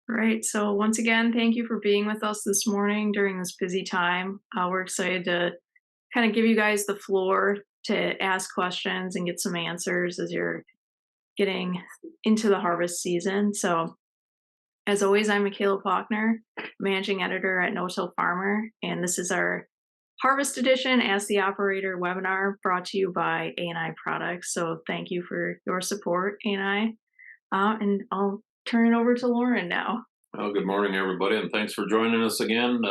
Right. So once again, thank you for being with us this morning during this busy time. We're excited to kind of give you guys the floor to ask questions and get some answers as you're getting into the harvest season. So as always, I'm Michaela Faulkner, managing editor at No-Till Farmer, and this is our Harvest Edition Ask the Operator webinar brought to you by A&I Products. So thank you for your support, A&I. And I'll turn it over to Lauren now. Well, good morning, everybody, and thanks for joining us again.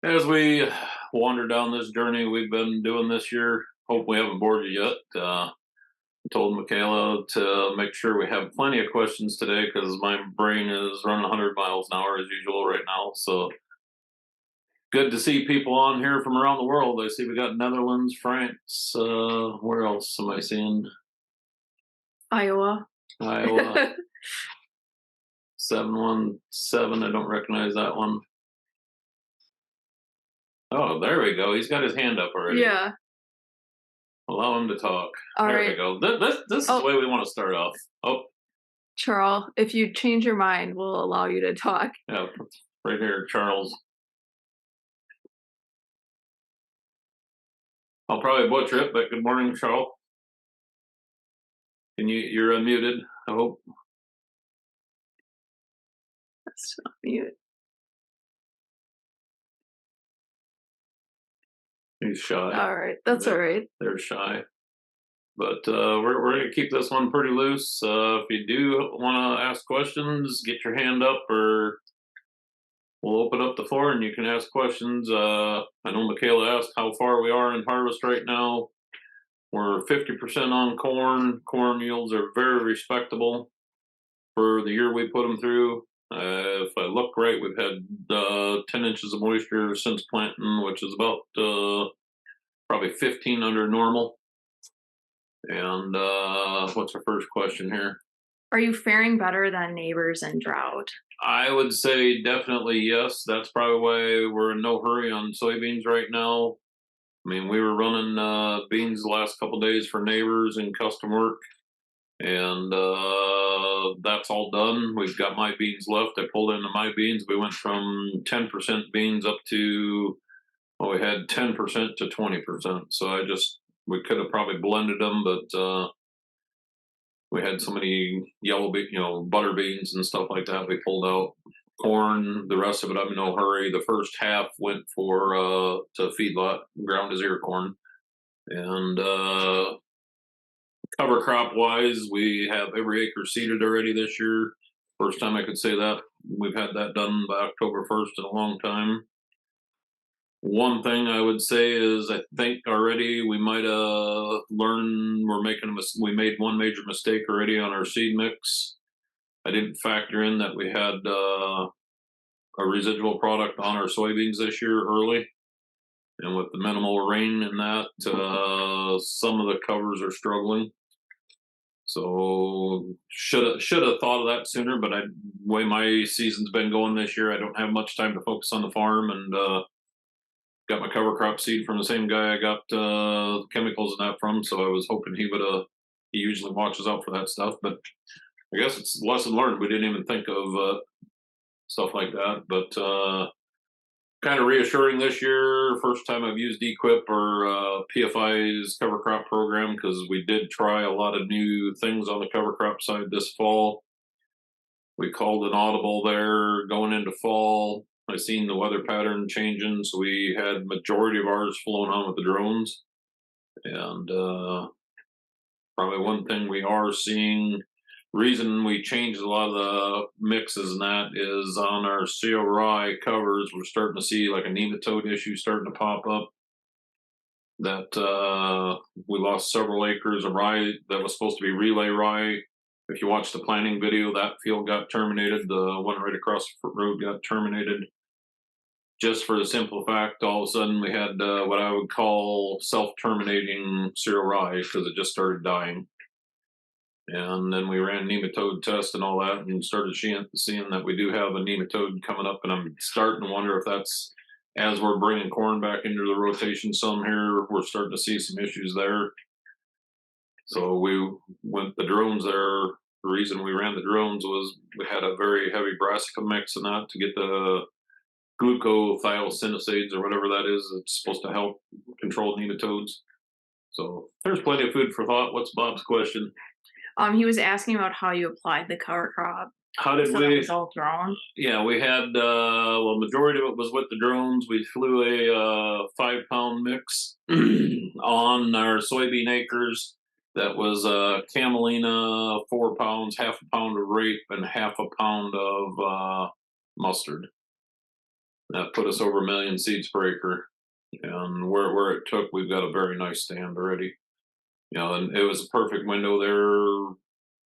As we wander down this journey we've been doing this year, hope we haven't bored you yet. I told Michaela to make sure we have plenty of questions today because my brain is running 100 miles an hour as usual right now. So good to see people on here from around the world. I see we got Netherlands, France. Where else am I seeing? Iowa. Iowa. 717. I don't recognize that one. Oh, there we go. He's got his hand up already. Yeah. Allow him to talk. All There right. we go. This is the way we want to start off. Oh, Charles, if you change your mind, we'll allow you to talk. yeah, right here, Charles. I'll probably butcher it, but good morning, Charles. You're unmuted, I hope. That's not mute. He's shy. All right. That's all right. They're shy. But we're going to keep this one pretty loose. If you do want to ask questions, get your hand up or we'll open up the floor and you can ask questions. I know Michaela asked how far we are in harvest right now. We're 50% on corn. Corn yields are very respectable for the year we put them through. If I look right, we've had 10 inches of moisture since planting, which is about probably 15 under normal. And what's our first question here? Are you faring better than neighbors in drought? I would say definitely yes. That's probably why we're in no hurry on soybeans right now. I mean, we were running beans the last couple days for neighbors and custom work, and that's all done. We've got my beans left. I pulled into my beans. We went from 10% beans up to, well, we had 10% to 20%. So we could have probably blended them, but we had so many yellow, butter beans and stuff like that. We pulled out corn. The rest of it, I'm in no hurry. The first half went to feedlot, ground to zero corn, and cover crop wise, we have every acre seeded already this year. First time I could say that. We've had that done by October 1st in a long time. One thing I would say is I think already we might have learned we made one major mistake already on our seed mix. I didn't factor in that we had a residual product on our soybeans this year early. And with the minimal rain in that, some of the covers are struggling. So should have thought of that sooner, but the way my season's been going this year, I don't have much time to focus on the farm, and got my cover crop seed from the same guy I got chemicals and that from. So I was hoping he usually watches out for that stuff, but I guess it's lesson learned. We didn't even think of stuff like that, but kind of reassuring this year. First time I've used Equip or PFI's cover crop program, because we did try a lot of new things on the cover crop side this fall. We called an audible there going into fall. I seen the weather pattern changing, so we had majority of ours flown on with the drones. And probably one thing we are seeing, reason we changed a lot of the mixes and that is on our CO rye covers, we're starting to see like a nematode issue starting to pop up. That we lost several acres of rye that was supposed to be relay rye. If you watch the planting video, that field got terminated. The one right across the road got terminated. Just for the simple fact, all of a sudden we had what I would call self-terminating cereal rye because it just started dying. And then we ran nematode test and all that and started seeing that we do have a nematode coming up. And I'm starting to wonder if that's, as we're bringing corn back into the rotation some here, we're starting to see some issues there. So we went the drones there The reason we ran the drones was we had a very heavy brassica mix in that to get the glucothiosynthetases or whatever that is. It's supposed to help control nematodes. So there's plenty of food for thought. What's Bob's question? He was asking about how you applied the cover crop, How did so that we? was all drone. Yeah, we had well, majority of it was with the drones. We flew a 5 pound mix on our soybean acres. That was camelina, 4 pounds, half a pound of rape, and half a pound of mustard. That put us over 1,000,000 seeds per acre. And where it took, we've got a very nice stand already. And it was a perfect window there.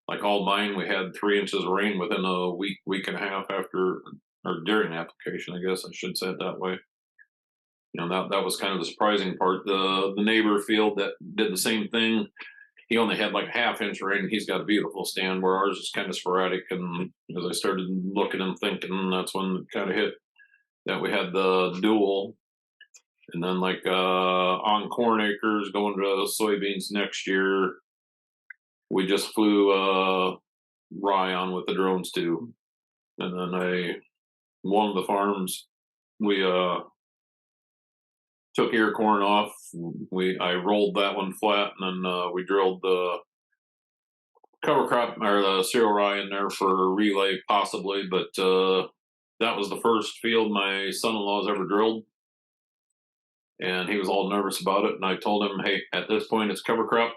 Like all mine, we had 3 inches of rain within a week and a half after or during the application. I guess I should say it that way. That was kind of the surprising part. The neighbor field that did the same thing, he only had like a half-inch of rain. He's got a beautiful stand where ours is kind of sporadic. And as I started looking and thinking, that's when it kind of hit that we had the dual. And then like on corn acres going to soybeans next year, we just flew rye on with the drones too. And then one of the farms we took ear corn off. I rolled that one flat, and then we drilled the cover crop or the cereal rye in there for relay possibly. But that was the first field my son-in-law's ever drilled, and he was all nervous about it. And I told him, hey, at this point it's cover crop.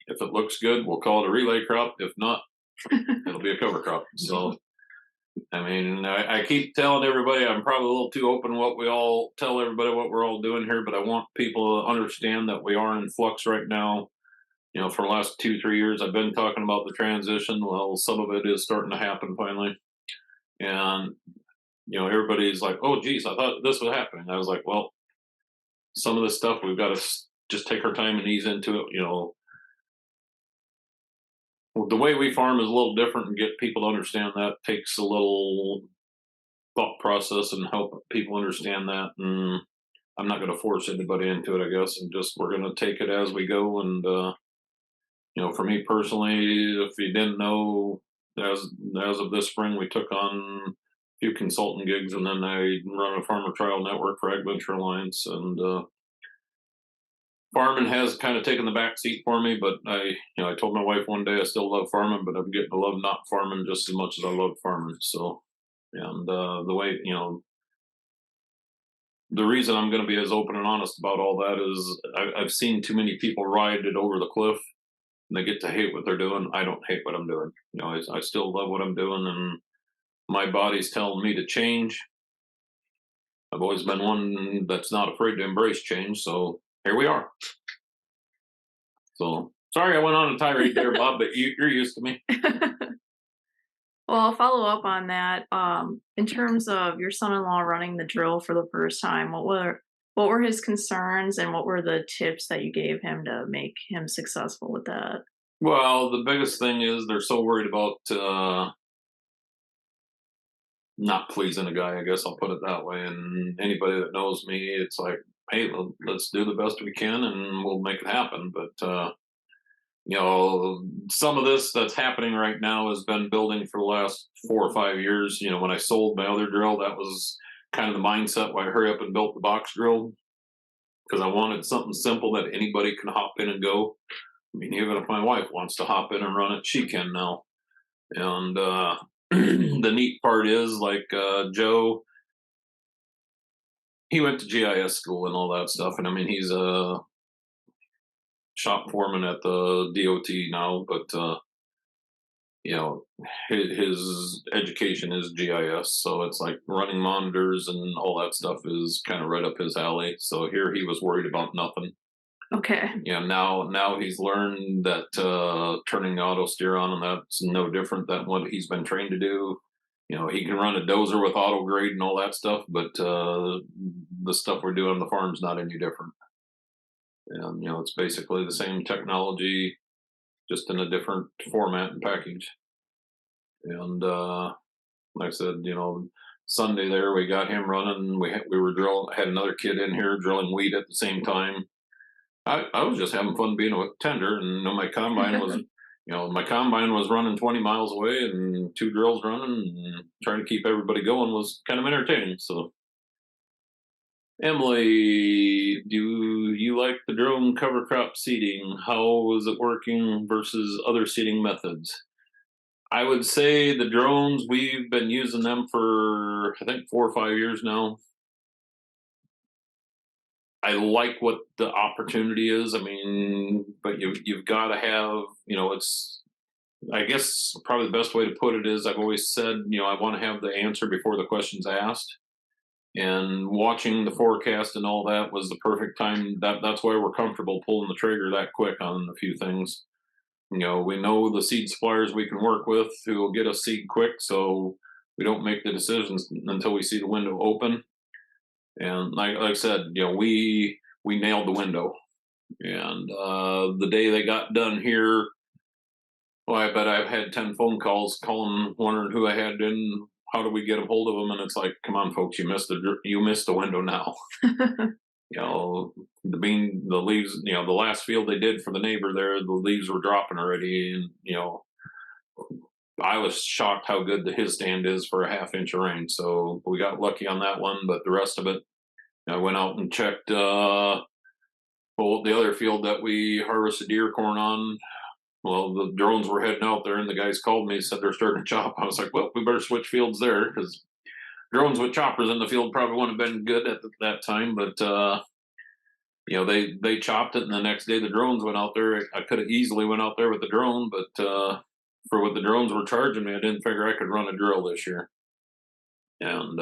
If it looks good, we'll call it a relay crop. If not, it'll be a cover crop. So, I mean, I keep telling everybody I'm probably a little too open what we all tell everybody what we're all doing here, but I want people to understand that we are in flux right now. For the last 2, 3 years, I've been talking about the transition. Well, some of it is starting to happen finally. And, everybody's like, oh, geez, I thought this was happening. I was like, well, some of this stuff we've got to just take our time and ease into it. The way we farm is a little different, and get people to understand that takes a little thought process and help people understand that. And I'm not going to force anybody into it, I guess, and just we're going to take it as we go. And for me personally, if you didn't know, as of this spring, we took on a few consultant gigs, and then I run a farmer trial network for Ag Venture Alliance, and farming has kind of taken the back seat for me. But I told my wife one day I still love farming, but I'm getting to love not farming just as much as I love farming. So, and the way the reason I'm going to be as open and honest about all that is I've seen too many people ride it over the cliff, and they get to hate what they're doing. I don't hate what I'm doing. I still love what I'm doing, and my body's telling me to change. I've always been one that's not afraid to embrace change. So here we are. So sorry I went on a tirade there, Bob, but you're used to me. Well, I'll follow up on that. In terms of your son-in-law running the drill for the first time, what were his concerns, and what were the tips that you gave him to make him successful with that? Well, the biggest thing is they're so worried about not pleasing a guy, I guess I'll put it that way. And anybody that knows me, it's like, hey, let's do the best we can and we'll make it happen. But some of this that's happening right now has been building for the last 4 or 5 years. When I sold my other drill, that was kind of the mindset why I hurry up and built the box drill, because I wanted something simple that anybody can hop in and go. I mean, even if my wife wants to hop in and run it, she can now. And the neat part is, like Joe, he went to GIS school and all that stuff. And I mean, he's a shop foreman at the DOT now, but his education is GIS, so it's like running monitors and all that stuff is kind of right up his alley. So here he was worried about nothing. Okay. Now he's learned that turning the auto steer on, and that's no different than what he's been trained to do. He can run a dozer with auto grade and all that stuff, but the stuff we're doing on the farm's not any different. And it's basically the same technology, just in a different format and package. And like I said, Sunday there we got him running. We were had another kid in here drilling wheat at the same time. I was just having fun being a tender, and my combine was My combine was running 20 miles away and two drills running, and trying to keep everybody going was kind of entertaining. So, Emily, do you like the drone cover crop seeding? How is it working versus other seeding methods? I would say the drones, we've been using them for, I think, 4 or 5 years now. I like what the opportunity is. I mean, but you've got to have, it's, I guess probably the best way to put it is I've always said, I want to have the answer before the question's asked. And watching the forecast and all that was the perfect time. That's why we're comfortable pulling the trigger that quick on a few things. We know the seed suppliers we can work with who will get us seed quick, so we don't make the decisions until we see the window open. And like I said, we nailed the window. And the day they got done here, well, I bet I've had 10 phone calls calling, wondering who I had in. How do we get a hold of them? And it's like, come on, folks, you missed the window now. The leaves. The last field they did for the neighbor there, the leaves were dropping already, and I was shocked how good his stand is for a half inch of rain. So we got lucky on that one, but the rest of it, I went out and checked. Well, the other field that we harvested deer corn on, well, the drones were heading out there, and the guys called me, said they're starting to chop. I was like, well, we better switch fields there, because drones with choppers in the field probably wouldn't have been good at that time. But they chopped it, and the next day the drones went out there. I could have easily went out there with the drone, but for what the drones were charging me, I didn't figure I could run a drill this year. And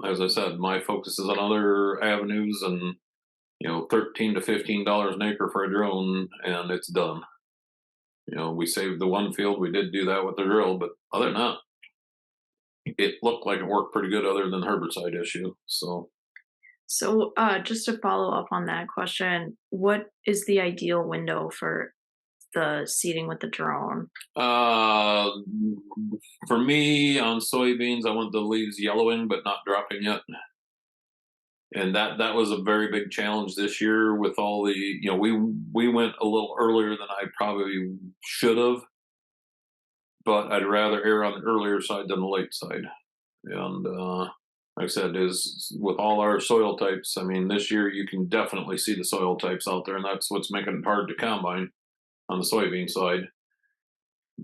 as I said, my focus is on other avenues, and $13 to $15 an acre for a drone, and it's done. We saved the one field. We did do that with the drill, but other than that, it looked like it worked pretty good, other than the herbicide issue. So, just to follow up on that question, what is the ideal window for the seeding with the drone? Uh, for me, on soybeans, I want the leaves yellowing but not dropping yet. And that was a very big challenge this year with all the, we went a little earlier than I probably should have, but I'd rather err on the earlier side than the late side. And like I said, is with all our soil types. I mean, this year you can definitely see the soil types out there, and that's what's making it hard to combine on the soybean side.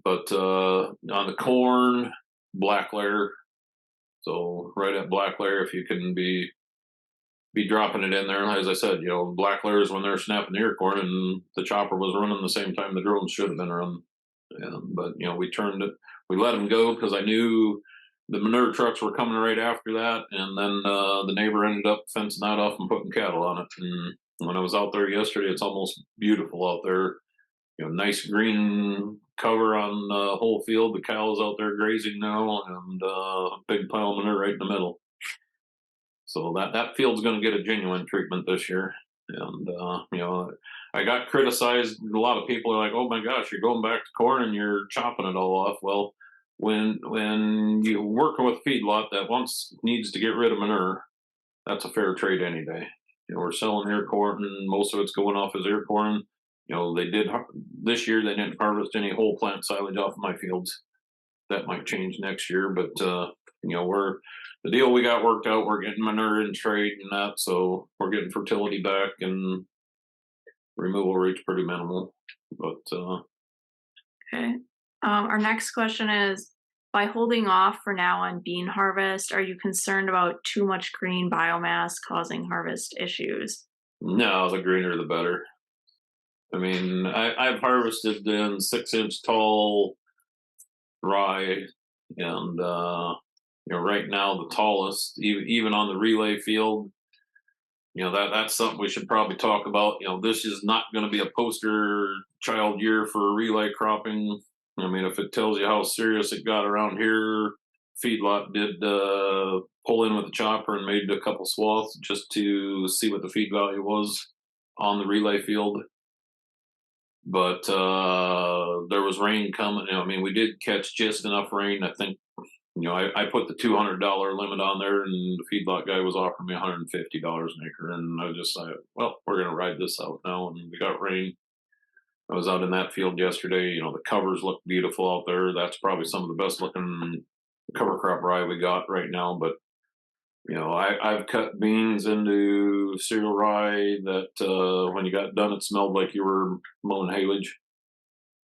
But on the corn, black layer. So right at black layer, if you can be dropping it in there. As I said, black layers when they're snapping the ear corn, and the chopper was running the same time the drone should have been running. But we let them go, because I knew the manure trucks were coming right after that, and then the neighbor ended up fencing that off and putting cattle on it. And when I was out there yesterday, it's almost beautiful out there. Nice green cover on the whole field. The cows out there grazing now, and a big pile of manure right in the middle. So that field's going to get a genuine treatment this year. And I got criticized. A lot of people are like, "Oh my gosh, you're going back to corn and you're chopping it all off." Well, when you're working with a feedlot that once needs to get rid of manure, that's a fair trade any day. We're selling ear corn, and most of it's going off as ear corn. They did this year. They didn't harvest any whole plant silage off of my fields. That might change next year, but we're the deal we got worked out. We're getting manure in trade and that, so we're getting fertility back, and removal rate's pretty minimal. But Okay. Our next question is, by holding off for now on bean harvest, are you concerned about too much green biomass causing harvest issues? no, the greener the better. I mean, I've harvested in 6-inch tall rye, and right now the tallest, even on the relay field. That's something we should probably talk about. This is not going to be a poster child year for relay cropping. I mean, if it tells you how serious it got around here, feedlot did pull in with the chopper and made a couple swaths just to see what the feed value was on the relay field. But there was rain coming. I mean, we did catch just enough rain. I think, I put the $200 limit on there, and the feedlot guy was offering me $150 an acre. And I was just like, well, we're going to ride this out now. And we got rain. I was out in that field yesterday. The covers look beautiful out there. That's probably some of the best looking cover crop rye we got right now. But I've cut beans into cereal rye that when you got done, it smelled like you were mowing haylage,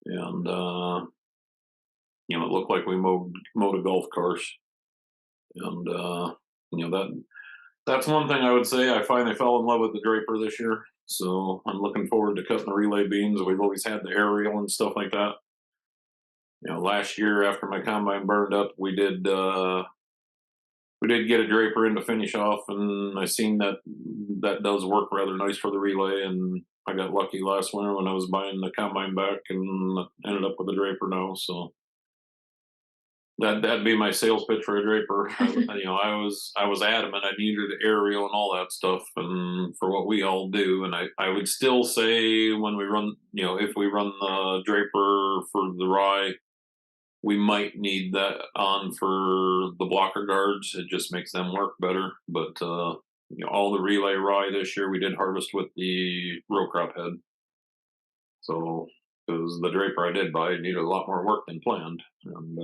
and it looked like we mowed a golf course. And that's one thing I would say. I finally fell in love with the draper this year, so I'm looking forward to cutting the relay beans. We've always had the aerial and stuff like that. Last year after my combine burned up, we did get a draper in to finish off, and I seen that that does work rather nice for the relay. And I got lucky last winter when I was buying the combine back, and ended up with a draper now. So that'd be my sales pitch for a draper. I was adamant I needed the aerial and all that stuff, and for what we all do. And I would still say when we run, if we run the draper for the rye, we might need that on for the blocker guards. It just makes them work better. But all the relay rye this year we did harvest with the row crop head. So because the draper I did buy needed a lot more work than planned, and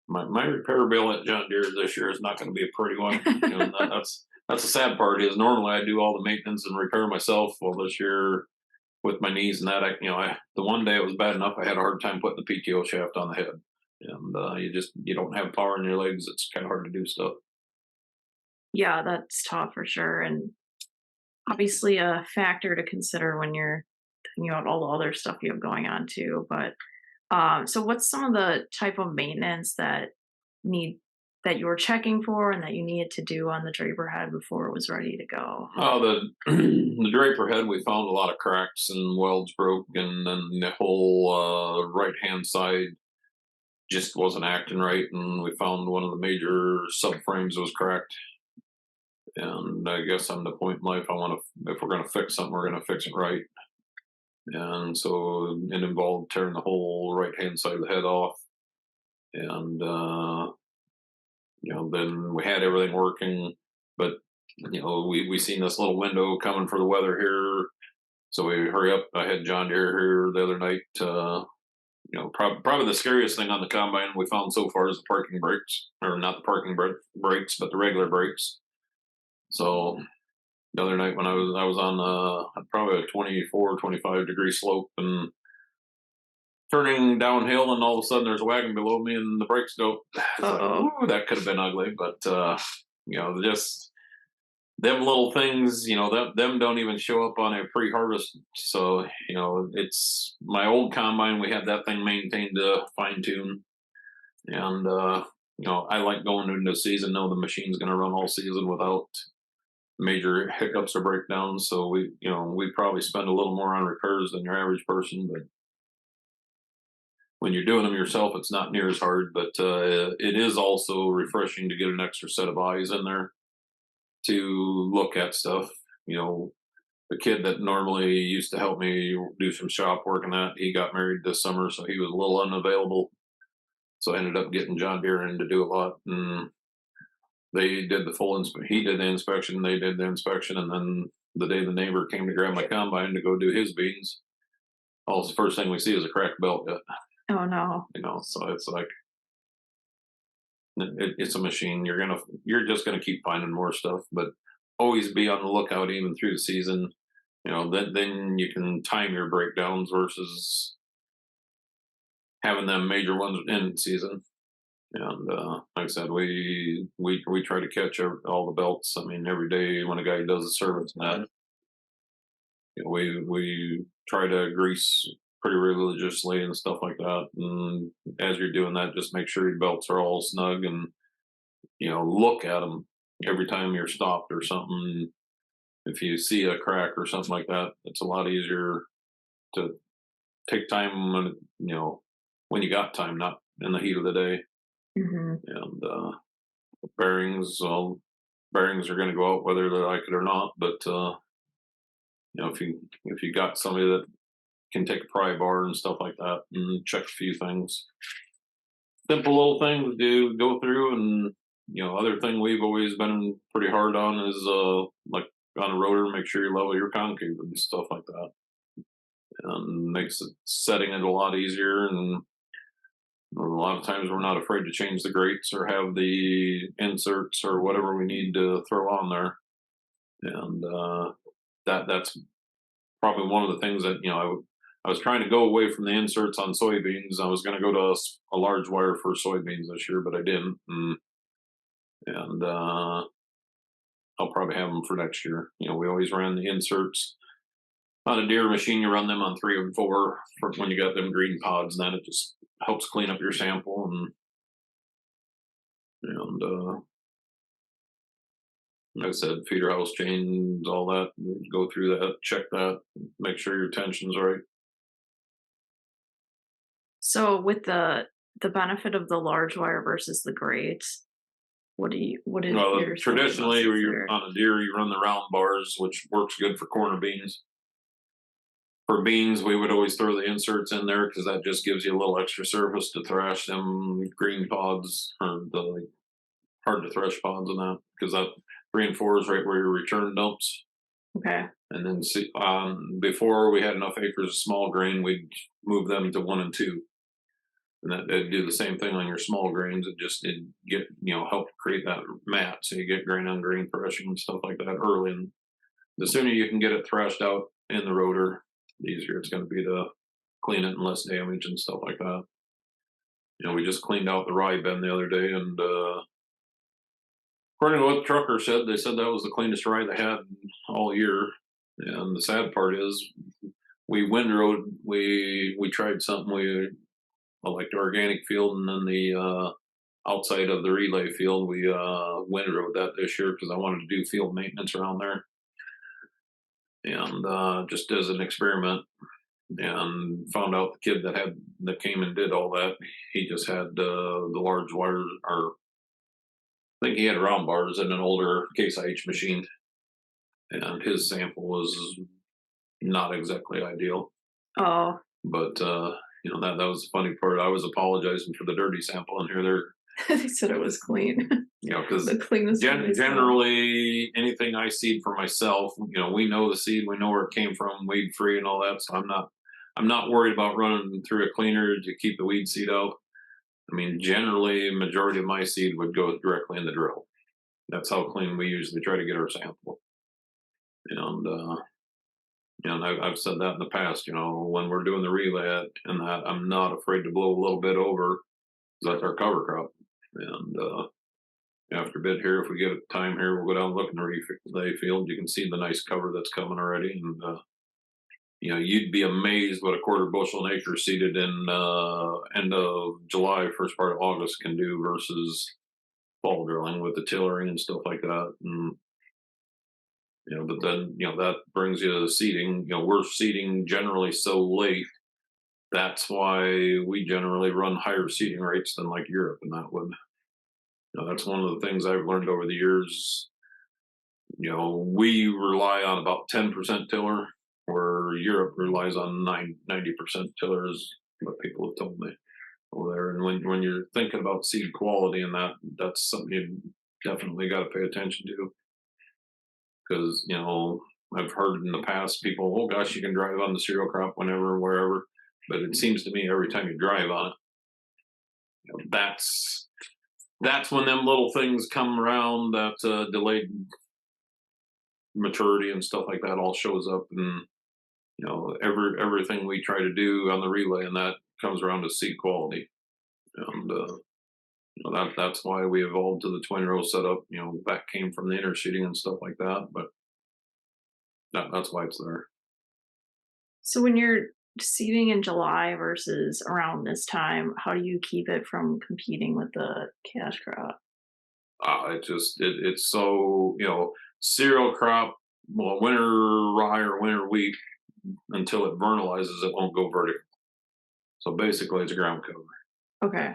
my repair bill at John Deere this year is not going to be a pretty one. That's the sad part. Is normally I do all the maintenance and repair myself. Well, this year with my knees and that, the one day it was bad enough. I had a hard time putting the PTO shaft on the head, and you don't have power in your legs. It's kind of hard to do stuff. Yeah, that's tough for sure, and obviously a factor to consider when you're thinking about all the other stuff you have going on too. But so what's some of the type of maintenance need that you were checking for and that you needed to do on the draper head before it was ready to go? Oh, the the draper head, we found a lot of cracks and welds broke, and then the whole right hand side just wasn't acting right, and we found one of the major subframes was cracked. And I guess I'm the point in life I want to, if we're going to fix something, we're going to fix it right. And so it involved tearing the whole right hand side of the head off, and then we had everything working, but we seen this little window coming for the weather here, so we hurry up. I had John Deere here the other night. Probably the scariest thing on the combine we found so far is the parking brakes, or not the parking brakes, but the regular brakes. So the other night when I was on probably a 24, 25 degree slope and turning downhill, and all of a sudden there's a wagon below me and the brakes go. It's like, Oh, ooh, that could have been ugly. But just them little things, them don't even show up on a pre-harvest. So it's my old combine. We had that thing maintained to fine tune, and I like going into the season, know the machine's going to run all season without major hiccups or breakdowns. So we probably spend a little more on repairs than your average person, but when you're doing them yourself, it's not near as hard. But it is also refreshing to get an extra set of eyes in there to look at stuff. The kid that normally used to help me do some shop work and that, he got married this summer, so he was a little unavailable. So I ended up getting John Deere in to do a lot, and they did the full he did the inspection, they did the inspection, and then the day the neighbor came to grab my combine to go do his beans, all the first thing we see is a cracked belt gut. oh no. So it's like it's a machine. You're just gonna keep finding more stuff, but always be on the lookout even through the season. Then you can time your breakdowns versus having them major ones in season. And like I said, we try to catch all the belts. I mean, every day when a guy does a service and that, we try to grease pretty religiously and stuff like that. And as you're doing that, just make sure your belts are all snug, and look at them every time you're stopped or something. If you see a crack or something like that, it's a lot easier to take time when you got time, not in the heat of the day. Hmm. And bearings, bearings are going to go out whether they like it or not. But if you got somebody that can take a pry bar and stuff like that and check a few things, simple little things to do, go through. And other thing we've always been pretty hard on is like on a rotor, make sure you level your concave and stuff like that, and makes it setting it a lot easier. And a lot of times we're not afraid to change the grates or have the inserts or whatever we need to throw on there. And that's probably one of the things that I was trying to go away from the inserts on soybeans. I was going to go to a large wire for soybeans this year, but I didn't. And I'll probably have them for next year. We always ran the inserts on a deer machine. You run them on 3 and 4 for when you got them green pods, and then it just helps clean up your sample. And like I said, feeder house chains, all that. Go through that, check that, make sure your tension's right. So with the benefit of the large wire versus the grates, what is Well, your thought traditionally, process where you're there? on a deer, you run the round bars, which works good for corner beans. For beans, we would always throw the inserts in there because that just gives you a little extra surface to thrash them green pods or the hard to thresh pods and that, because that 3 and 4 is right where your return dumps. Okay. And then before we had enough acres of small grain, we'd move them to 1 and 2. And that they'd do the same thing on your small grains. It get help create that mat, so you get grain on grain threshing and stuff like that early. And the sooner you can get it threshed out in the rotor, the easier it's going to be to clean it and less damage and stuff like that. We just cleaned out the rye bin the other day, and according to what the trucker said, they said that was the cleanest rye they had all year. And the sad part is, we windrowed. We tried something. We like the organic field, and then the outside of the relay field, we windrowed that this year because I wanted to do field maintenance around there, and just as an experiment. And found out the kid that came and did all that, he just had the large wires, or I think he had round bars in an older Case IH machine, and his sample was not exactly ideal. Oh, But that was the funny part. I was apologizing for the dirty sample in here. they said it was clean. Because The cleanest one they saw. generally anything I seed for myself, we know the seed, we know where it came from, weed free and all that. So I'm not worried about running through a cleaner to keep the weed seed out. I mean, generally, majority of my seed would go directly in the drill. That's how clean we usually try to get our sample. And I've said that in the past. When we're doing the relay and that, I'm not afraid to blow a little bit over. That's our cover crop. And after a bit here, if we get time here, we'll go down and look in the relay field. You can see the nice cover that's coming already, and you'd be amazed what a quarter bushel an acre seeded in end of July, first part of August can do versus fall drilling with the tillering and stuff like that. And but then that brings you to the seeding. We're seeding generally so late. That's why we generally run higher seeding rates than like Europe, and that would. That's one of the things I've learned over the years. We rely on about 10% tiller, where Europe relies on 90% tiller, is what people have told me over there. And when you're thinking about seed quality and that's something you definitely got to pay attention to. Because, I've heard in the past people, oh gosh, you can drive on the cereal crop whenever, wherever. But it seems to me every time you drive on it, that's when them little things come around, that delayed maturity and stuff like that all shows up. And everything we try to do on the relay and that comes around to seed quality. And that's why we evolved to the twin row setup. That came from the interseeding and stuff like that. But that's why it's there. So when you're seeding in July versus around this time, how do you keep it from competing with the cash crop? It's so cereal crop. Well, winter rye or winter wheat, until it vernalizes, it won't go vertical. So basically, it's a ground cover. Okay.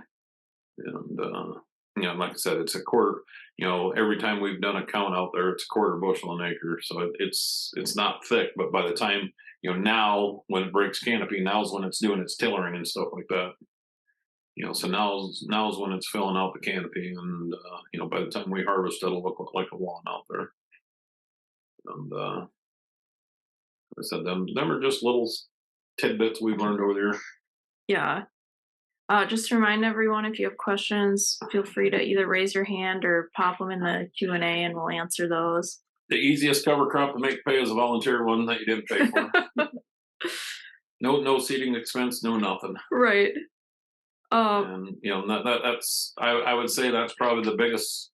And like I said, it's a quarter. Every time we've done a count out there, it's a quarter bushel an acre. So it's not thick, but by the time now when it breaks canopy, now's when it's doing its tillering and stuff like that. So now's when it's filling out the canopy, and by the time we harvest, it'll look like a lawn out there. And I said them are just little tidbits we've learned over there. Yeah. Just to remind everyone, if you have questions, feel free to either raise your hand or pop them in the Q&A and we'll answer those. The easiest cover crop to make pay is a volunteer one that you didn't pay for. No seeding expense, no nothing. Right. And that's I would say that's probably the biggest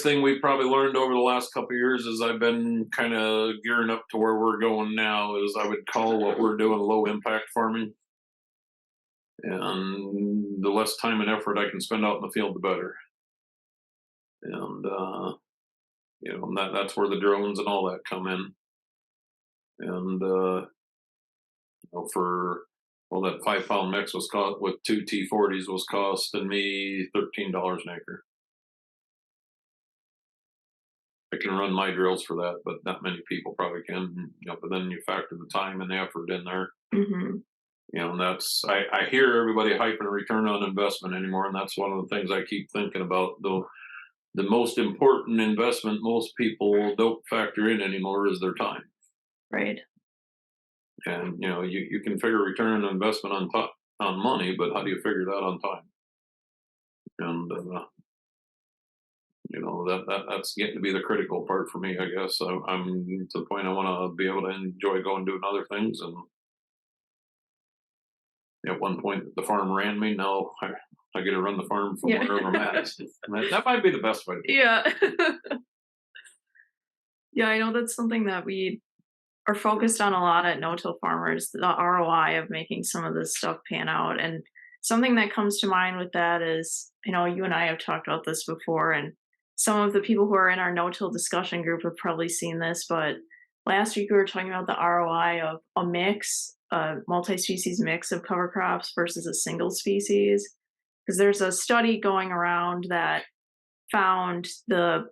thing we've probably learned over the last couple of years is I've been kind of gearing up to where we're going now is I would call what we're doing low impact farming. And the less time and effort I can spend out in the field, the better. And that's where the drones and all that come in. And for that 5 pound mix was cost with two T40s was costing me $13 an acre. I can run my drills for that, but not many people probably can. But then you factor the time and the effort in there. Hmm. And that's I hear everybody hyping a return on investment anymore, and that's one of the things I keep thinking about. Though the most important investment most people don't factor in anymore is their time. Right. And you can figure return on investment on money, but how do you figure that on time? And that's getting to be the critical part for me. I guess I'm to the point I want to be able to enjoy going doing other things. And at one point, the farm ran me. Now I get to run the farm from Yeah. wherever I'm at. That might be the best way to do it. Yeah. Yeah, I know that's something that we are focused on a lot at no-till farmers, the ROI of making some of this stuff pan out. And something that comes to mind with that is, I know you and I have talked about this before, and some of the people who are in our no-till discussion group have probably seen this, but last week we were talking about the ROI of a multi-species mix of cover crops versus a single species. Because there's a study going around that found the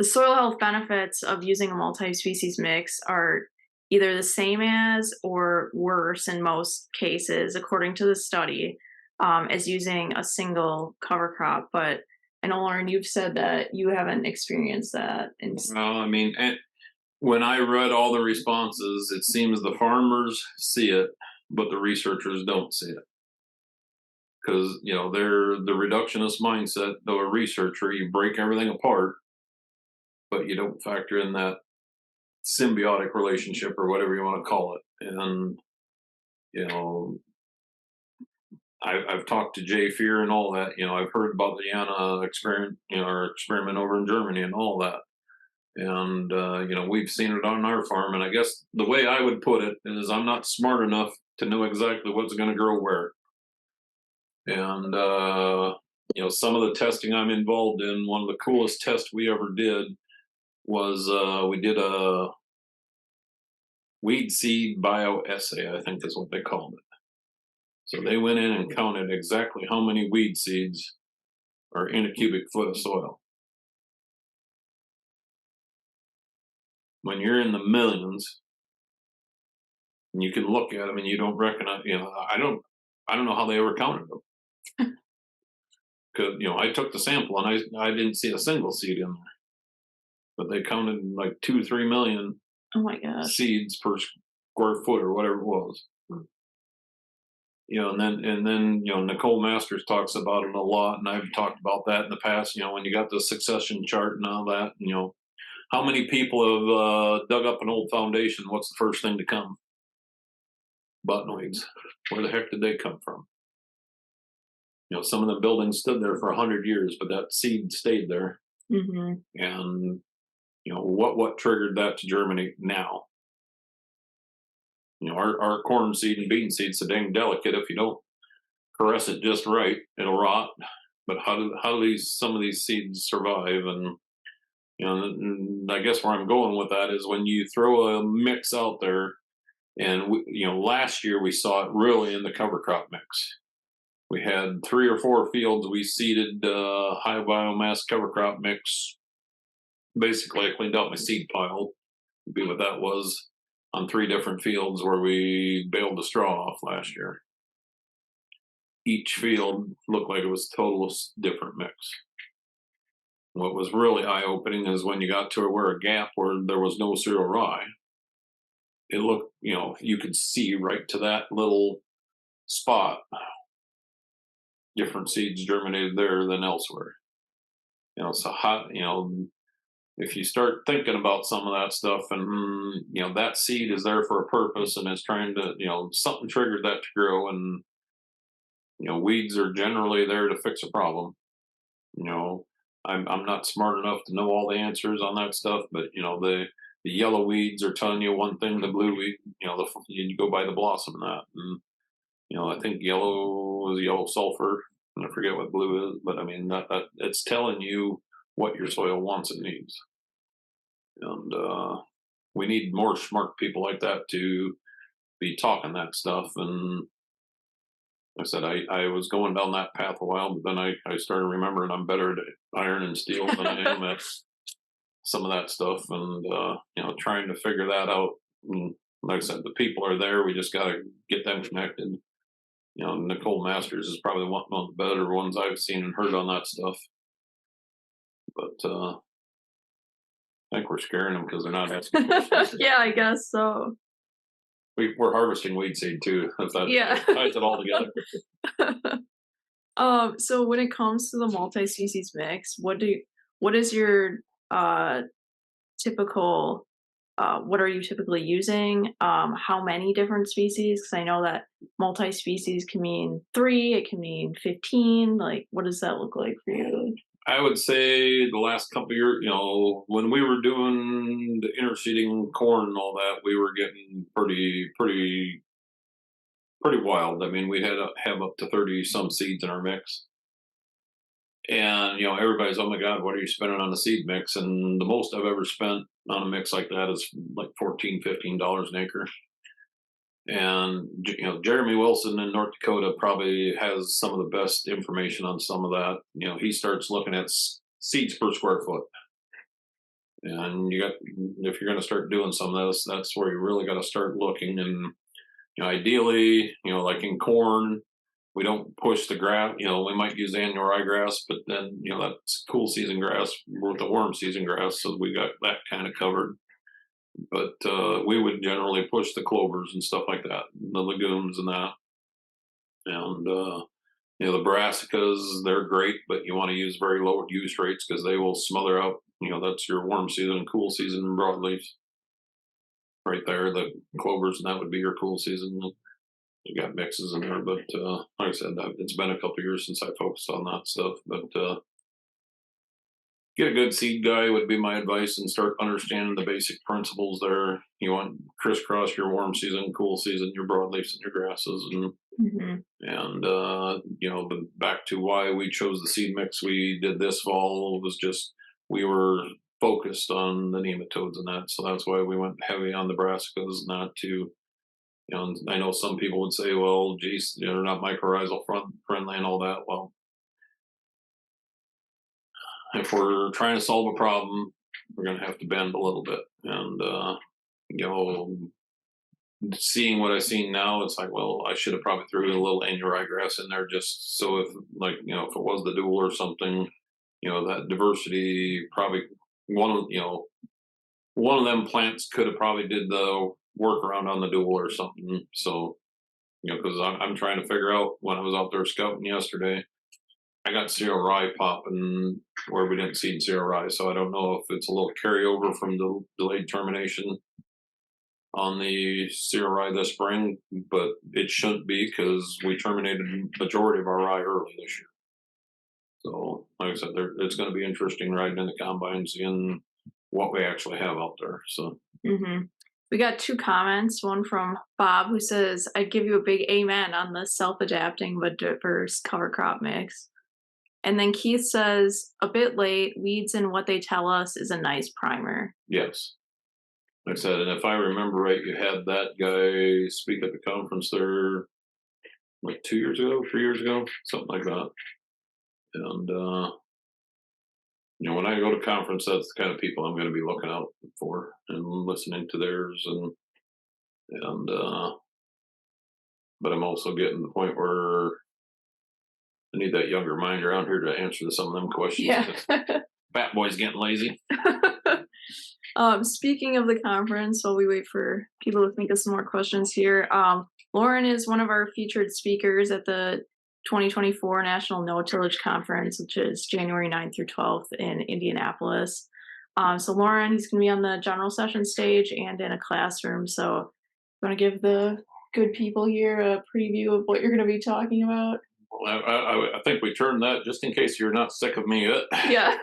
soil health benefits of using a multi-species mix are either the same as or worse in most cases, according to the study, as using a single cover crop. But I know, Lauren, you've said that you haven't experienced that. Well, I mean, when I read all the responses, it seems the farmers see it, but the researchers don't see it. Because they're the reductionist mindset. Though a researcher, you break everything apart, but you don't factor in that symbiotic relationship or whatever you want to call it. And you know, I've talked to Jay Fear and all that. I've heard about the Yana experiment, or experiment over in Germany and all that. And we've seen it on our farm. And I guess the way I would put it is, I'm not smart enough to know exactly what's going to grow where. And some of the testing I'm involved in, one of the coolest tests we ever did was we did a weed seed bioassay, I think is what they called it. So they went in and counted exactly how many weed seeds are in a cubic foot of soil. When you're in the millions, and you can look at them and you don't recognize, I don't know how they ever counted them. Because I took the sample and I didn't see a single seed in there, but they counted like 2-3 million Oh my gosh. seeds per square foot or whatever it was. And then Nicole Masters talks about it a lot, and I've talked about that in the past. When you got the succession chart and all that, how many people have dug up an old foundation? What's the first thing to come? Buttonweeds. Where the heck did they come from? Some of the buildings stood there for 100 years, but that seed stayed there. Hmm. And what triggered that to germinate now? Our corn seed and bean seed's so dang delicate. If you don't caress it just right, it'll rot. But how do some of these seeds survive? And I guess where I'm going with that is when you throw a mix out there, and last year we saw it really in the cover crop mix. We had 3 or 4 fields we seeded high biomass cover crop mix. Basically, I cleaned out my seed pile, would be what that was, on 3 different fields where we baled the straw off last year. Each field looked like it was total different mix. What was really eye opening is when you got to where a gap where there was no cereal rye. It looked, you could see right to that little spot. Different seeds germinated there than elsewhere. So hot. If you start thinking about some of that stuff, and that seed is there for a purpose and is trying to, something triggered that to grow, and weeds are generally there to fix a problem. You know, I'm not smart enough to know all the answers on that stuff, but the yellow weeds are telling you one thing. The blue weed, you go by the blossom and that, and I think yellow is yellow sulfur, and I forget what blue is, but I mean that it's telling you what your soil wants and needs, and we need more smart people like that to be talking that stuff. And like I said, I was going down that path a while, but then I started remembering I'm better at iron and steel than I am at some of that stuff, and trying to figure that out. And like I said, the people are there. We just got to get them connected. Nicole Masters is probably one of the better ones I've seen and heard on that stuff. But I think we're scaring them because they're not asking questions. Yeah, I guess so. We're harvesting weed seed too. If that Yeah. ties it all together. So when it comes to the multi-species mix, what is your uh typical what are you typically using? How many different species? Because I know that multi-species can mean 3, it can mean 15. Like, what does that look like for you? I would say the last couple of years, when we were doing the interseeding corn and all that, we were getting pretty wild. I mean, we had to have up to 30 some seeds in our mix. And everybody's, oh my god, what are you spending on a seed mix? And the most I've ever spent on a mix like that is like $14-15 an acre. And Jeremy Wilson in North Dakota probably has some of the best information on some of that. He starts looking at seeds per square foot, and if you're going to start doing some of this, that's where you really got to start looking. And ideally, like in corn, we don't push the grass. We might use annual ryegrass, but then that's cool season grass with the warm season grass, so we got that kind of covered. But we would generally push the clovers and stuff like that, the legumes and that. And the brassicas, they're great, but you want to use very low use rates because they will smother out. That's your warm season and cool season broadleaf right there. The clovers, and that would be your cool season. You got mixes in there, but like I said, it's been a couple of years since I focused on that stuff. But get a good seed guy would be my advice, and start understanding the basic principles there. You want crisscross your warm season, cool season, your broadleafs and your grasses, and Mhm. back to why we chose the seed mix we did this fall was just we were focused on the nematodes and that, so that's why we went heavy on the brassicas and that too. And I know some people would say, well, geez, they're not mycorrhizal friendly and all that. Well, if we're trying to solve a problem, we're going to have to bend a little bit. And, you know, seeing what I've seen now, it's like, well, I should have probably threw a little annual ryegrass in there just so if, like, if it was the dual or something, that diversity probably one of them plants could have probably did the workaround on the dual or something. So, because I'm trying to figure out when I was out there scouting yesterday, I got cereal rye popping where we didn't seed cereal rye. So I don't know if it's a little carryover from the delayed termination on the cereal rye this spring, but it shouldn't be because we terminated majority of our rye early this year. So, like I said, it's going to be interesting riding in the combine, seeing what we actually have out there. So, hmm We got 2 comments. One from Bob who says, "I give you a big amen on the self-adapting but diverse cover crop mix." And then Keith says, "A bit late. Weeds and what they tell us is a nice primer." yes, like I said, and if I remember right, you had that guy speak at the conference there like 2 years ago, 3 years ago, something like that. And when I go to conference, that's the kind of people I'm going to be looking out for and listening to theirs, and but I'm also getting to the point where I need that younger mind around here to answer some of them questions. Yeah. Fat boy's getting lazy. Speaking of the conference, while we wait for people to think of some more questions here, Lauren is one of our featured speakers at the 2024 National No-Tillage Conference, which is January 9th through 12th in Indianapolis. So Lauren, he's going to be on the general session stage and in a classroom. So want to give the good people here a preview of what you're going to be talking about? Well, I think we turned that just in case you're not sick of me yet. Yeah.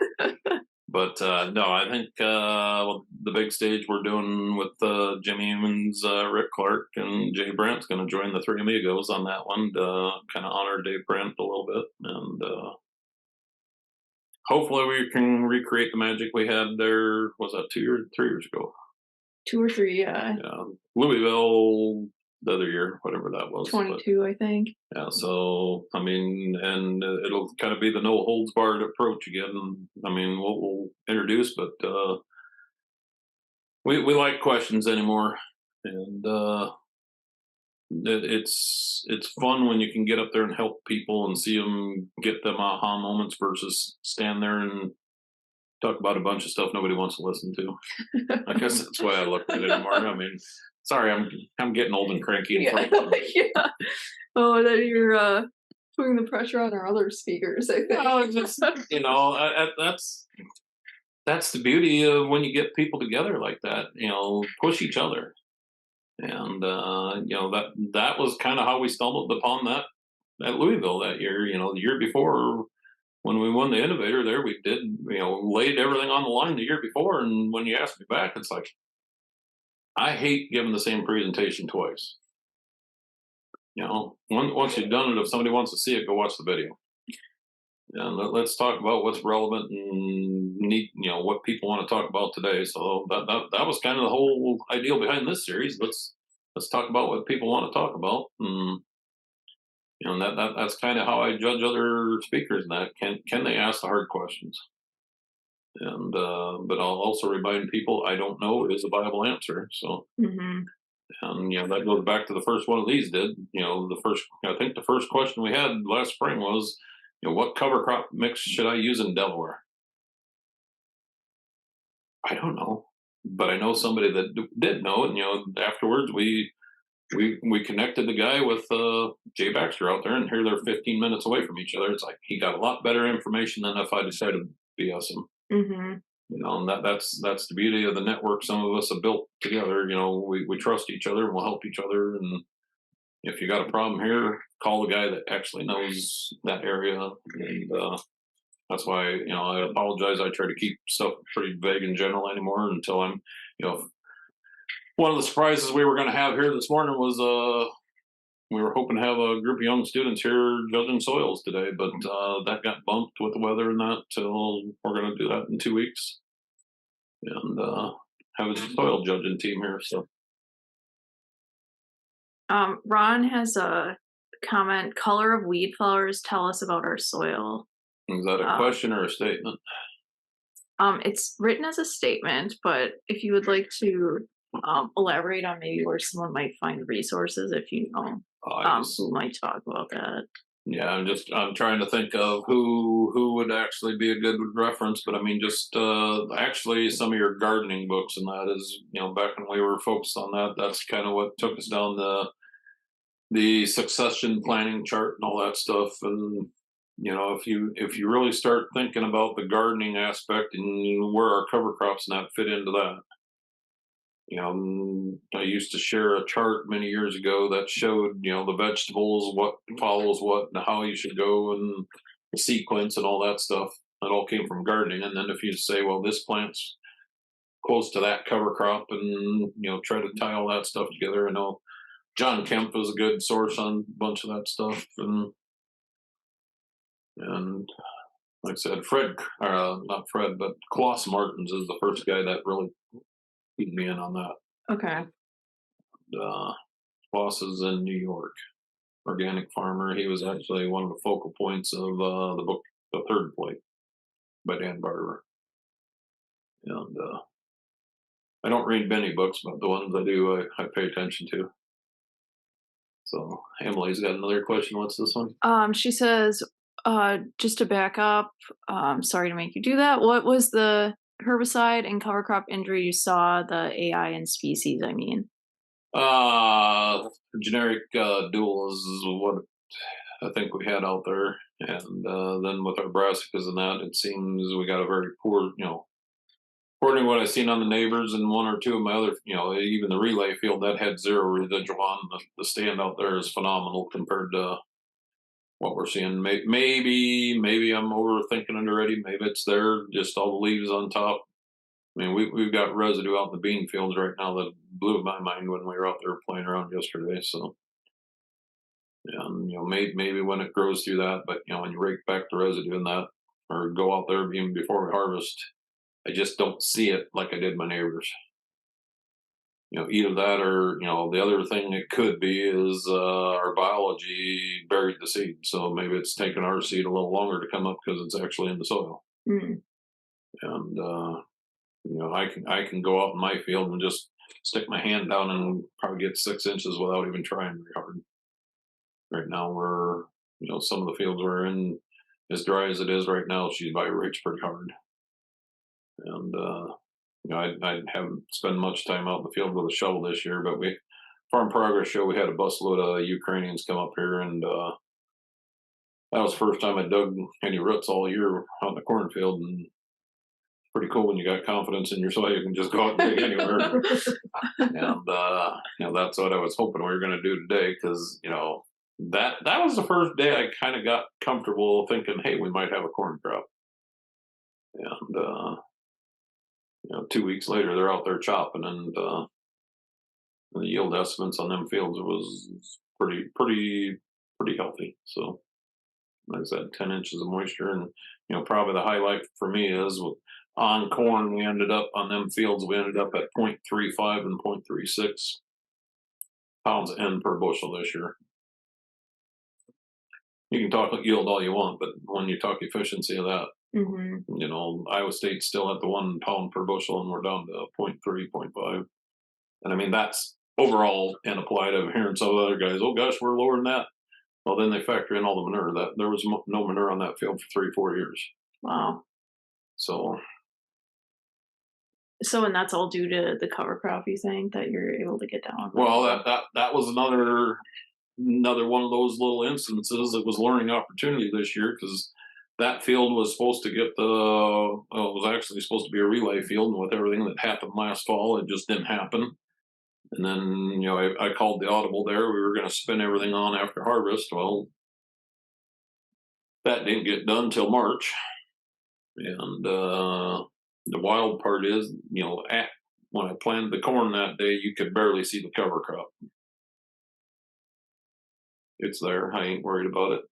But no, I think the big stage we're doing with Jimmy Emmons, Rick Clark, and Jay Brandt's going to join the Three Amigos on that one to kind of honor Dave Brandt a little bit. And hopefully we can recreate the magic we had there. Was that 3 years ago? 2 or 3, yeah. Yeah, Louisville the other year, whatever that was. 22, I think. Yeah, so I mean, and it'll kind of be the no holds barred approach again. I mean, we'll introduce, but we like questions anymore, and it's fun when you can get up there and help people and see them get them aha moments versus stand there and talk about a bunch of stuff nobody wants to listen to. I guess that's why I look at it anymore. I mean, sorry, I'm getting old and cranky in front of them. Yeah. Oh, that you're putting the pressure on our other speakers, I think. Well, it's just, that's the beauty of when you get people together like that. Push each other, and that was kind of how we stumbled upon that at Louisville that year. The year before when we won the Innovator there, we did laid everything on the line the year before, and when you ask me back, it's like I hate giving the same presentation twice. Once you've done it, if somebody wants to see it, go watch the video. And let's talk about what's relevant and neat. What people want to talk about today. So that was kind of the whole ideal behind this series. Let's talk about what people want to talk about. And that's kind of how I judge other speakers. And that can they ask the hard questions? And but I'll also remind people I don't know is a viable answer. So. Mm-hmm. And that goes back to the first one of these did. I think the first question we had last spring was, what cover crop mix should I use in Delaware? I don't know, but I know somebody that did know. And afterwards we connected the guy with Jay Baxter out there, and here they're 15 minutes away from each other. It's like he got a lot better information than if I decided to BS him. Mm-hmm. And that's the beauty of the network some of us have built together. We trust each other and we'll help each other. And if you got a problem here, call the guy that actually knows that area. And that's why, I apologize. I try to keep stuff pretty vague and general anymore until I'm, one of the surprises we were going to have here this morning was we were hoping to have a group of young students here judging soils today, but that got bumped with the weather and that till we're going to do that in 2 weeks and have a soil judging team here. So, Ron has a comment. Color of weed flowers tell us about our soil. Is that a question or a statement? It's written as a statement, but if you would like to elaborate on maybe where someone might find resources, if you know who might talk about that. Yeah, I'm trying to think of who would actually be a good reference, but I mean, just actually some of your gardening books and that is, back when we were focused on that, that's kind of what took us down the succession planning chart and all that stuff. And if you really start thinking about the gardening aspect and where our cover crops and that fit into that. I used to share a chart many years ago that showed, the vegetables, what follows what, and how you should go, and the sequence and all that stuff. That all came from gardening. And then if you say, well, this plant's close to that cover crop, and try to tie all that stuff together. I know John Kemp was a good source on a bunch of that stuff, and like I said, not Fred, but Klaus Martins is the first guy that really keyed me in on that. Okay. Klaus is in New York, organic farmer. He was actually one of the focal points of the book, The Third Plate, by Dan Barber. And I don't read many books, but the ones I do, I pay attention to. So Emily's got another question. What's this one? She says, Just to back up, sorry to make you do that. What was the herbicide and cover crop injury you saw, the AI and species, I mean? Uh, Generic dual is what I think we had out there, and then with our brassicas and that, it seems we got a very poor, according to what I've seen on the neighbors and one or two of my other, even the relay field that had zero residual on. The stand out there is phenomenal compared to what we're seeing. Maybe I'm overthinking it already. Maybe it's there, just all the leaves on top. I mean, we've got residue out in the bean fields right now that blew my mind when we were out there playing around yesterday. So, and maybe when it grows through that, but when you rake back the residue in that, or go out there even before we harvest, I just don't see it like I did my neighbors. Either that or the other thing it could be is our biology buried the seed, so maybe it's taken our seed a little longer to come up because it's actually in the soil. Mm. And I can go out in my field and just stick my hand down and probably get 6 inches without even trying very hard. Right now, we're some of the fields we're in, as dry as it is right now, she vibrates pretty hard. And I haven't spent much time out in the field with a shovel this year, but we Farm Progress show we had a busload of Ukrainians come up here, and that was the first time I dug any roots all year out in the cornfield, and pretty cool when you got confidence in your soil, you can just go out and dig anywhere. And that's what I was hoping we were going to do today, because that was the first day I kind of got comfortable thinking, hey, we might have a corn crop. And 2 weeks later, they're out there chopping, and the yield estimates on them fields was pretty healthy. So, like I said, 10 inches of moisture, and probably the highlight for me is on corn. We ended up on them fields. We ended up at 0.35 and 0.36 pounds N per bushel this year. You can talk yield all you want, but when you talk efficiency of that, Iowa State's still at the 1 pound per bushel, and we're down to 0.3, 0.5. And I mean, that's overall and applied. I'm hearing some other guys, oh gosh, we're lower than that. Well, then they factor in all the manure. That there was no manure on that field for 3-4 years. Wow. So, and that's all due to the cover crop, you think, that you're able to get down? well, that was another one of those little instances. It was learning opportunity this year, because that field was supposed to get it was actually supposed to be a relay field, and with everything that happened last fall, it just didn't happen. And then, I called the audible there. We were going to spin everything on after harvest. Well, that didn't get done till March. And the wild part is, when I planted the corn that day, you could barely see the cover crop. It's there. I ain't worried about it.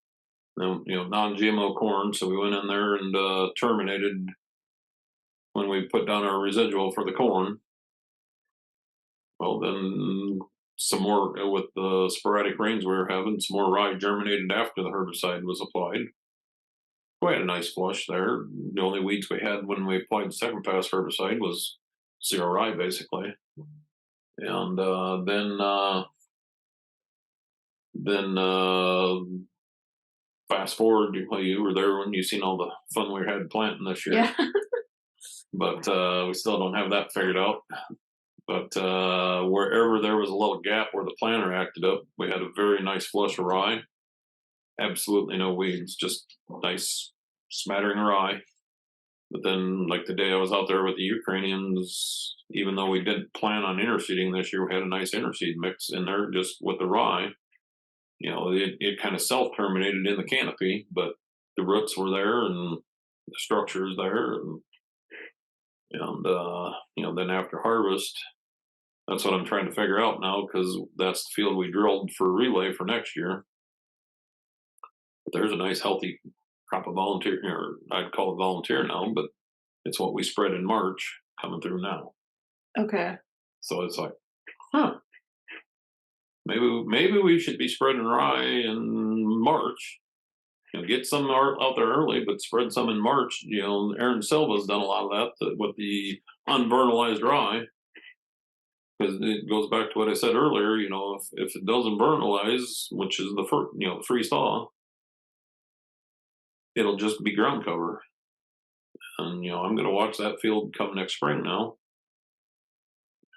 Non-GMO corn. So we went in there and terminated when we put down our residual for the corn. Well, then some more with the sporadic rains we were having, some more rye germinated after the herbicide was applied. We had a nice flush there. The only weeds we had when we applied the second pass herbicide was zero rye, basically. And then fast forward, you were there when you seen all the fun we had planting this year. Yeah. But we still don't have that figured out. But wherever there was a little gap where the planter acted up, we had a very nice flush of rye. Absolutely no weeds, just nice smattering of rye. But then, like the day I was out there with the Ukrainians, even though we didn't plan on interseeding this year, we had a nice interseed mix in there just with the rye. It kind of self-terminated in the canopy, but the roots were there and the structure is there. And then after harvest, that's what I'm trying to figure out now, because that's the field we drilled for relay for next year. But there's a nice healthy crop of volunteer, or I'd call it volunteer now, but it's what we spread in March coming through now. Okay. So it's like, maybe we should be spreading rye in March. Get some out there early, but spread some in March. Aaron Silva's done a lot of that with the unvernalized rye, because it goes back to what I said earlier. If it doesn't vernalize, which is the first, freeze thaw, it'll just be ground cover. And I'm going to watch that field come next spring now.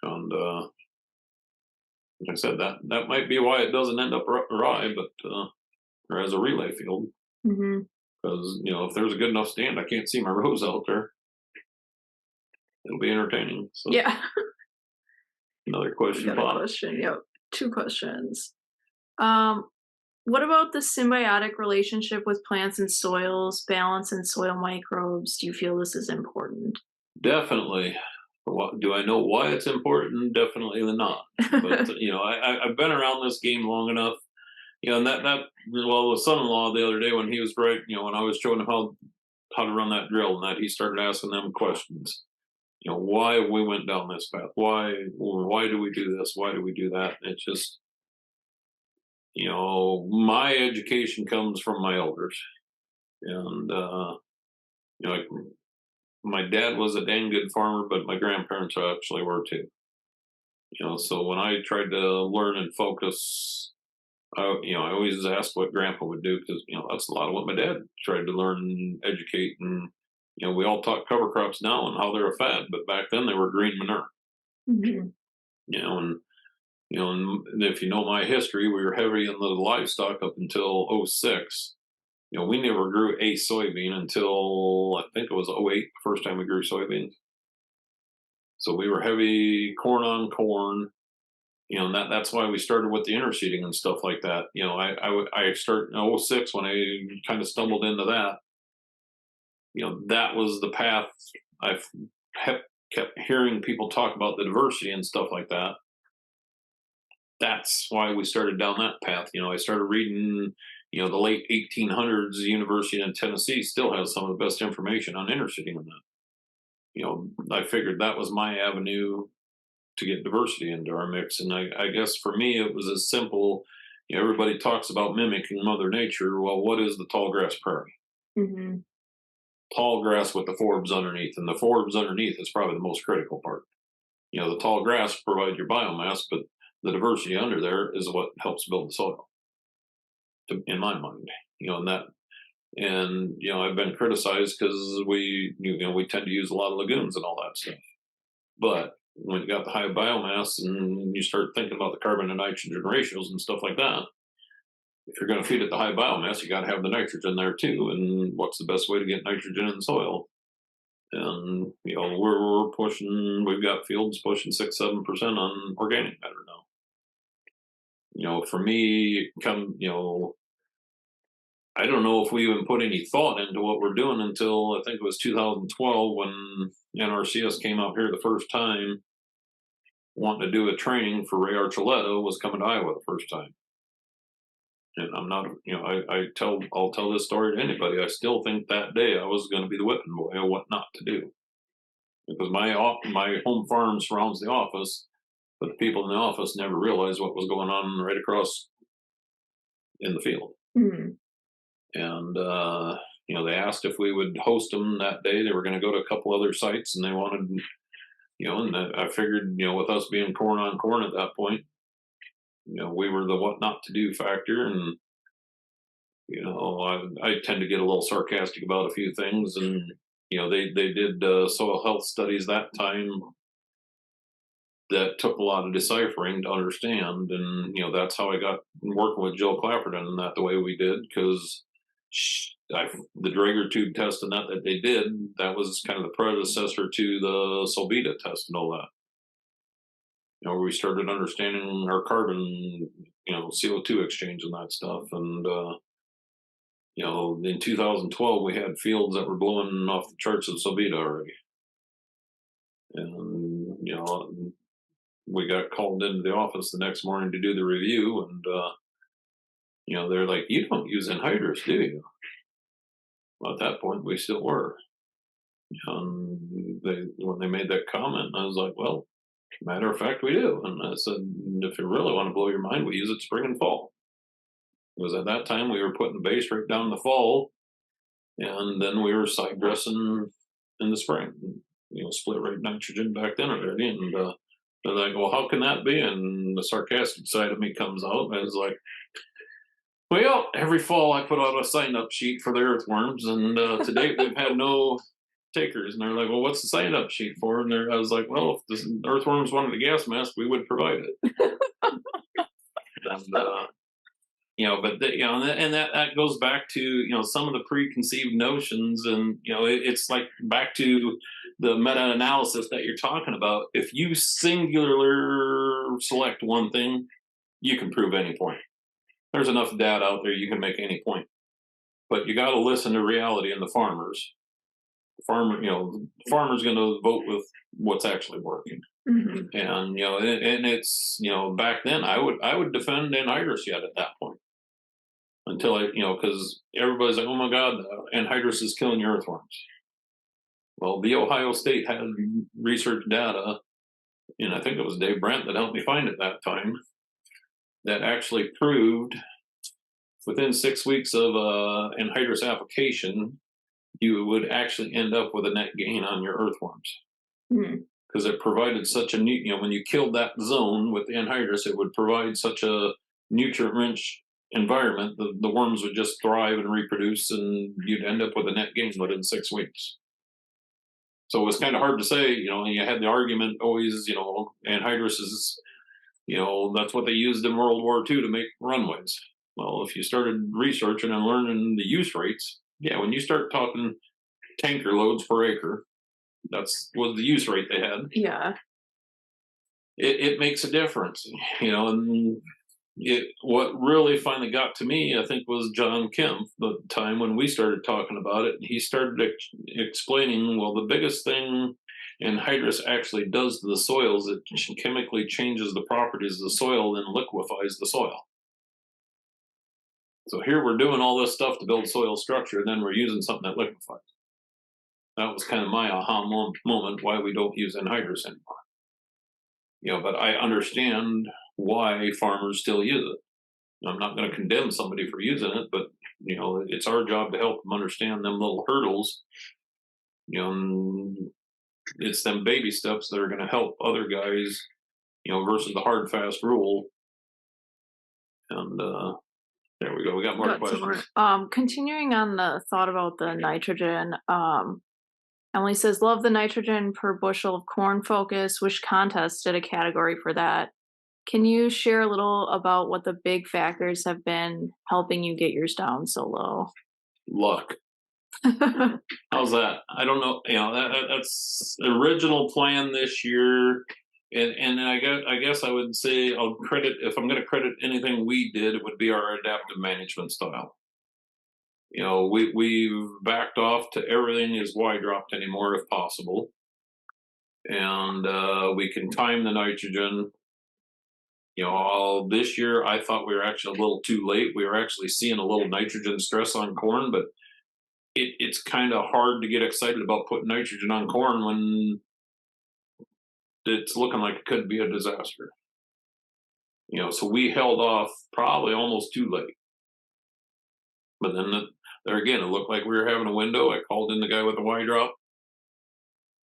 And like I said, that might be why it doesn't end up rye, but or as a relay field, Hmm. because if there's a good enough stand, I can't see my rows out there. It'll be entertaining. So Yeah. another We question got a popped. question. Yep. Two questions. Um, what about the symbiotic relationship with plants and soils, balance in soil microbes? Do you feel this is important? Definitely. What, do I know why it's important? Definitely not. But I've been around this game long enough. And that well, the son-in-law the other day when he was right, when I was showing him how to run that drill and that, he started asking them questions. Why we went down this path? Why do we do this? Why do we do that? It's just my education comes from my elders, and like my dad was a dang good farmer, but my grandparents actually were too. So when I tried to learn and focus, I always asked what Grandpa would do because that's a lot of what my dad tried to learn and educate. And we all talk cover crops now and how they're a fad, but back then they were green manure. Hmm. And and if you know my history, we were heavy in the livestock up until '06. We never grew a soybean until I think it was '08, the first time we grew soybeans. So we were heavy corn on corn. And that's why we started with the interseeding and stuff like that. I started in '06 when I kind of stumbled into that. That was the path I kept hearing people talk about the diversity and stuff like that. That's why we started down that path. I started reading, the late 1800s. The University in Tennessee still has some of the best information on interseeding and that. I figured that was my avenue to get diversity into our mix. And I guess for me, it was as simple. Everybody talks about mimicking Mother Nature. Well, what is the tall grass prairie? Hmm. Tall grass with the forbs underneath, and the forbs underneath is probably the most critical part. The tall grass provides your biomass, but the diversity under there is what helps build the soil, in my mind. And that, and I've been criticized because we tend to use a lot of legumes and all that stuff. But when you got the high biomass and you start thinking about the carbon to nitrogen ratios and stuff like that, if you're going to feed it the high biomass, you got to have the nitrogen there too. And what's the best way to get nitrogen in the soil? And we're pushing. We've got fields pushing 6-7% on organic matter now. For me, I don't know if we even put any thought into what we're doing until I think it was 2012 when NRCS came out here the first time wanting to do a training for Ray Archuleta was coming to Iowa the first time. And I'm not, I'll tell this story to anybody. I still think that day I was going to be the whipping boy of what not to do because my home farm surrounds the office, but the people in the office never realized what was going on right across in the field. Hmm. And they asked if we would host them that day. They were going to go to a couple other sites, and they wanted, and I figured, with us being corn on corn at that point, we were the what not to do factor, and I tend to get a little sarcastic about a few things, and they did soil health studies that time that took a lot of deciphering to understand, and that's how I got working with Jill Clapperton and that the way we did because the Draeger tube test and that they did that was kind of the predecessor to the Solvita test and all that. Where we started understanding our carbon, CO2 exchange and that stuff, and in 2012 we had fields that were blowing off the charts of Solvita already, and we got called into the office the next morning to do the review, and they're like, "You don't use anhydrous, do you?" Well, at that point, we still were. When they made that comment, I was like, "Well, matter of fact, we do." And I said, "If you really want to blow your mind, we use it spring and fall." Because at that time we were putting the base right down in the fall, and then we were side dressing in the spring. Split rate nitrogen back then already, and they're like, "Well, how can that be?" And the sarcastic side of me comes out, and I was like, Well, every fall I put out a sign up sheet for the earthworms, and to date we've had no takers. And they're like, "Well, what's the sign up sheet for?" And I was like, "Well, if the earthworms wanted a gas mask, we would provide it." And but and that goes back to some of the preconceived notions, and it's like back to the meta analysis that you're talking about. If you singular select one thing, you can prove any point. There's enough data out there you can make any point, but you got to listen to reality and the farmers. The farmer's going to vote with what's actually working. Mhm. And it's back then I would defend anhydrous yet at that point until because everybody's like, oh my god, anhydrous is killing your earthworms. Well, the Ohio State had research data, and I think it was Dave Brent that helped me find it that time, that actually proved within 6 weeks of anhydrous application, you would actually end up with a net gain on your earthworms Mhm. because it provided such a when you killed that zone with the anhydrous, it would provide such a nutrient rich environment. The worms would just thrive and reproduce, and you'd end up with a net gain within 6 weeks. So it was kind of hard to say, and you had the argument always, anhydrous is, that's what they used in World War II to make runways. Well, if you started researching and learning the use rates, yeah, when you start talking tanker loads per acre, that's was the use rate they had. Yeah. It makes a difference, and what really finally got to me, I think, was John Kemp. The time when we started talking about it, he started explaining, well, the biggest thing anhydrous actually does to the soil is it chemically changes the properties of the soil and liquefies the soil. So here we're doing all this stuff to build soil structure, and then we're using something that liquefies. That was kind of my aha moment why we don't use anhydrous anymore. But I understand why farmers still use it. I'm not going to condemn somebody for using it, but it's our job to help them understand them little hurdles. And it's them baby steps that are going to help other guys, versus the hard fast rule. And there we go. We got more Got some more. questions. Continuing on the thought about the nitrogen. Emily says, "Love the nitrogen per bushel of corn focus. Wish contest did a category for that. Can you share a little about what the big factors have been helping you get yours down so low?" Luck. How's that? I don't know. That's the original plan this year, and I guess I would say I'll credit, if I'm going to credit anything we did, it would be our adaptive management style. We've backed off to everything is Y dropped anymore if possible, and we can time the nitrogen. All this year I thought we were actually a little too late. We were actually seeing a little nitrogen stress on corn, but it's kind of hard to get excited about putting nitrogen on corn when it's looking like it could be a disaster. So we held off probably almost too late. But then there again, it looked like we were having a window. I called in the guy with the Y drop,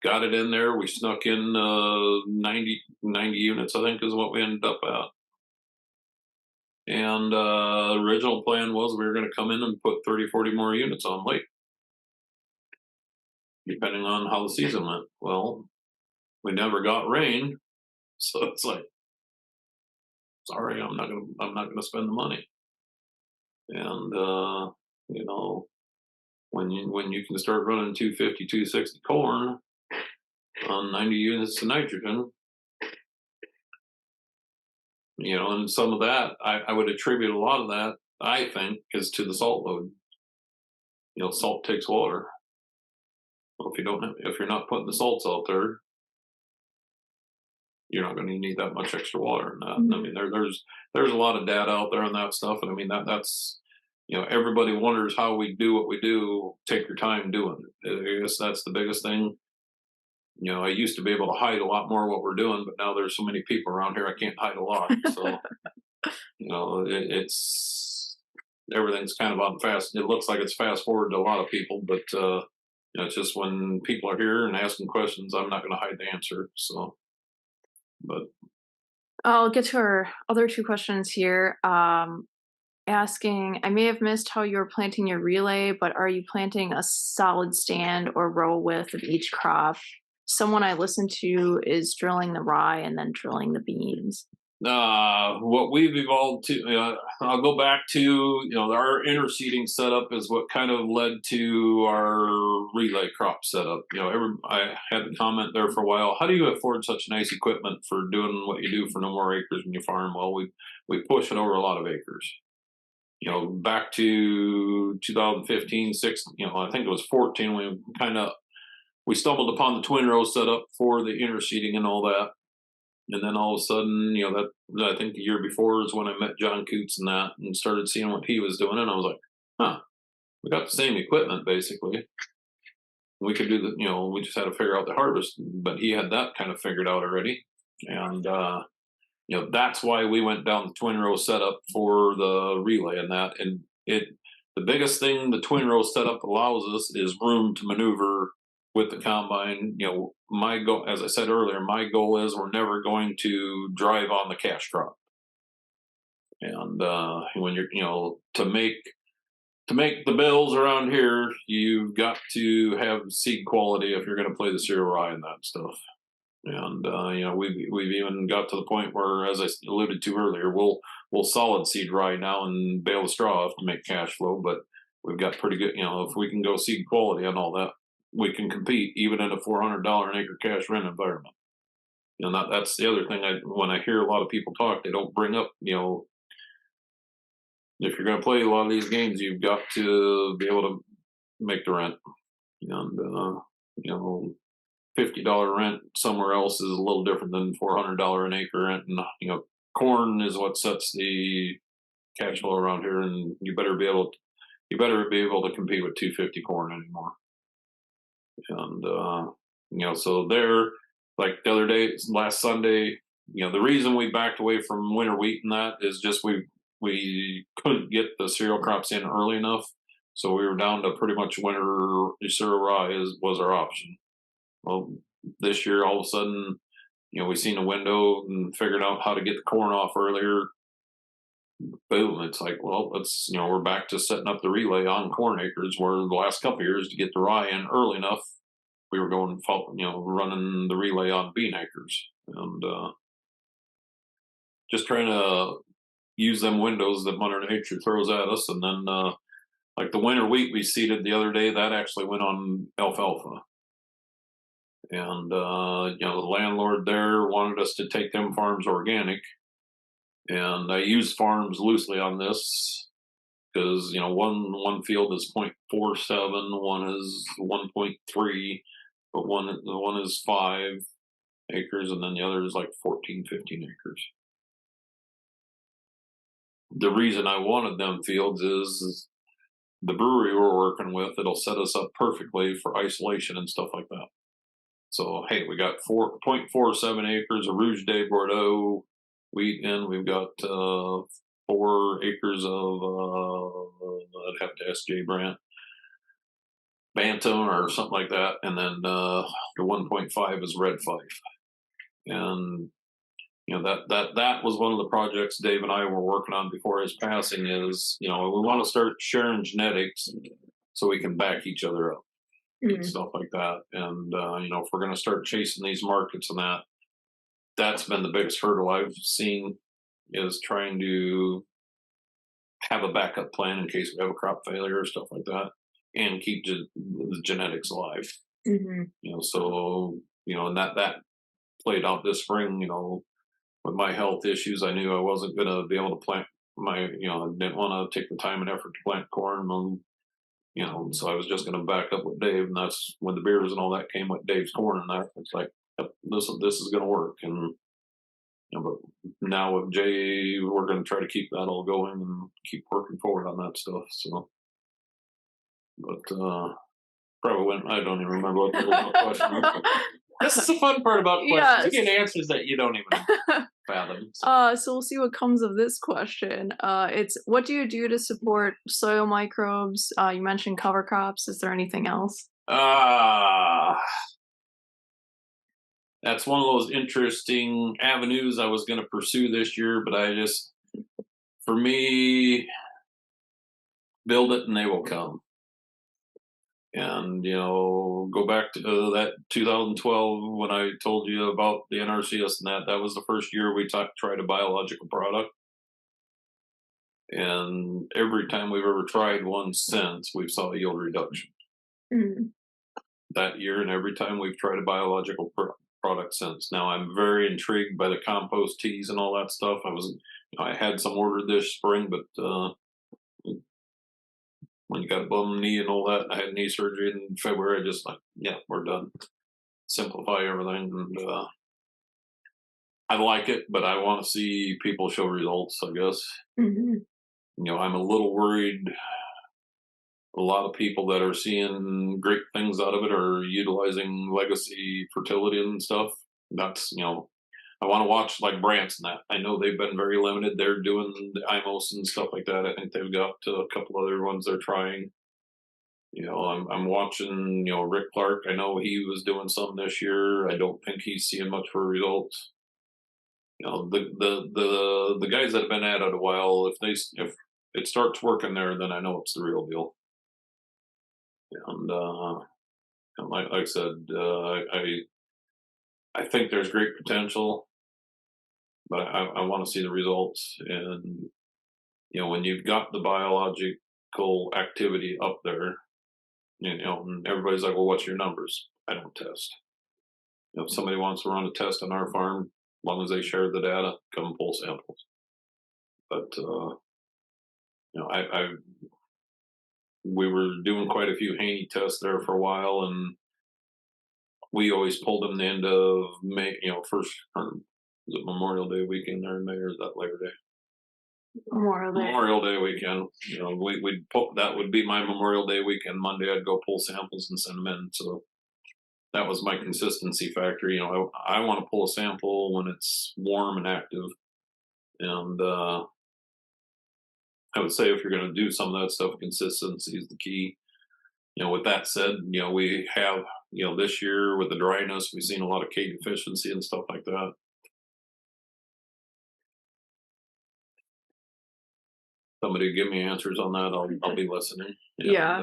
got it in there. We snuck in 90 units, I think, is what we ended up at. And original plan was we were going to come in and put 30, 40 more units on late, depending on how the season went. Well, we never got rain, so it's like, sorry, I'm not gonna spend the money. And when you can start running 250, 260 corn on 90 units of nitrogen, and some of that I would attribute a lot of that, I think, is to the salt load. Salt takes water. Well, if you're not putting the salts out there, you're not going to need that much extra water in that. I Mhm. mean, there's a lot of data out there on that stuff, and I mean that's everybody wonders how we do what we do. Take your time doing it. I guess that's the biggest thing. I used to be able to hide a lot more what we're doing, but now there's so many people around here, I can't hide a lot. So it's everything's kind of on fast. It looks like it's fast forward to a lot of people, but it's just when people are here and asking questions, I'm not going to hide the answer. So, but I'll get to our other two questions here. asking, I may have missed how you were planting your relay, but are you planting a solid stand or row width of each crop? Someone I listened to is drilling the rye and then drilling the beans. What we've evolved to, I'll go back to, our interseeding setup is what kind of led to our relay crop setup. I had the comment there for a while. How do you afford such nice equipment for doing what you do for no more acres when you farm? Well, we push it over a lot of acres. Back to 2015, 16, I think it was 14. We stumbled upon the twin row setup for the interseeding and all that. And then all of a sudden, that I think the year before is when I met John Coots and that, and started seeing what he was doing, and I was like, huh, we got the same equipment basically. We could do we just had to figure out the harvest, but he had that kind of figured out already, and that's why we went down the twin row setup for the relay and that, and the biggest thing the twin row setup allows us is room to maneuver with the combine. My goal, as I said earlier, my goal is we're never going to drive on the cash crop. And when you're, to make the bills around here, you've got to have seed quality if you're going to play the cereal rye and that stuff. And we've even got to the point where, as I alluded to earlier, we'll solid seed rye now and bale the straw off to make cash flow. But we've got pretty good, if we can go seed quality and all that, we can compete even in a $400 an acre cash rent environment. That's the other thing. When I hear a lot of people talk, they don't bring up, if you're going to play a lot of these games, you've got to be able to make the rent. And $50 rent somewhere else is a little different than $400 an acre rent. And corn is what sets the cash flow around here, and you better be able to compete with 250 corn anymore. And so there, like the other day, last Sunday, the reason we backed away from winter wheat and that is just we couldn't get the cereal crops in early enough, so we were down to pretty much winter cereal rye was our option. Well, this year all of a sudden, we seen a window and figured out how to get the corn off earlier. Boom! It's like, well, we're back to setting up the relay on corn acres, where the last couple of years to get the rye in early enough, we were running the relay on bean acres, and just trying to use them windows that Mother Nature throws at us. And then, like the winter wheat we seeded the other day, that actually went on alfalfa. And the landlord there wanted us to take them farms organic, and I use farms loosely on this because one field is 0.47, one is 1.3, but one is 5 acres, and then the other is like 14, 15 acres. The reason I wanted them fields is the brewery we're working with, it'll set us up perfectly for isolation and stuff like that. So, hey, we got 4.47 acres of Rouge de Bordeaux wheat, and we've got 4 acres of, I'd have to ask Jay Brandt, Bantam or something like that. And then the 1.5 is Red Fife. And, that was one of the projects Dave and I were working on before his passing is, we want to start sharing genetics so we can back each other up. And stuff like that. And if we're going to start chasing these markets and that's been the biggest hurdle I've seen, is trying to have a backup plan in case we have a crop failure or stuff like that, and keep the genetics alive. So and that played out this spring. With my health issues, I knew I wasn't going to be able to plant I didn't want to take the time and effort to plant corn. So I was just going to back up with Dave, and that's when the beers and all that came with Dave's corn and that. It's like, yep, this is going to work. And but now with Jay, we're going to try to keep that all going and keep working forward on that stuff. So, but probably when I don't even remember what the original question was. This is the fun part about questions. Yes. You get answers that you don't even fathom. So we'll see what comes of this question. It's, what do you do to support soil microbes? You mentioned cover crops. Is there anything else? That's one of those interesting avenues I was going to pursue this year, but for me, build it and they will come. And go back to that 2012 when I told you about the NRCS and that was the first year we tried a biological product. And every time we've ever tried one since, we've saw a yield reduction Mhm. that year, and every time we've tried a biological product since. Now I'm very intrigued by the compost teas and all that stuff. I had some ordered this spring, but when you got a bum knee and all that, I had knee surgery in February. I just like, yeah, we're done. Simplify everything, and I like it, but I want to see people show results. I guess Mhm. I'm a little worried. A lot of people that are seeing great things out of it are utilizing legacy fertility and stuff. That's I want to watch like Branson. That I know they've been very limited. They're doing the IMOS and stuff like that. I think they've got a couple other ones they're trying. I'm watching. Rick Clark. I know he was doing something this year. I don't think he's seeing much for results. The guys that have been at it a while. If it starts working there, then I know it's the real deal. And like I said, I think there's great potential, but I want to see the results. And when you've got the biological activity up there, and everybody's like, "Well, what's your numbers?" I don't test. If somebody wants to run a test on our farm, as long as they share the data, come and pull samples. But I we were doing quite a few Haney tests there for a while, and we always pulled them the end of May. First was it Memorial Day weekend there in May, or is that Labor Day? Memorial Day. Memorial Day weekend. We'd pull, that would be my Memorial Day weekend. Monday, I'd go pull samples and send them in. So that was my consistency factor. I want to pull a sample when it's warm and active, and I would say if you're going to do some of that stuff, consistency is the key. With that said, we have, this year with the dryness, we've seen a lot of K deficiency and stuff like that. Somebody give me answers on that. I'll be listening. Yeah.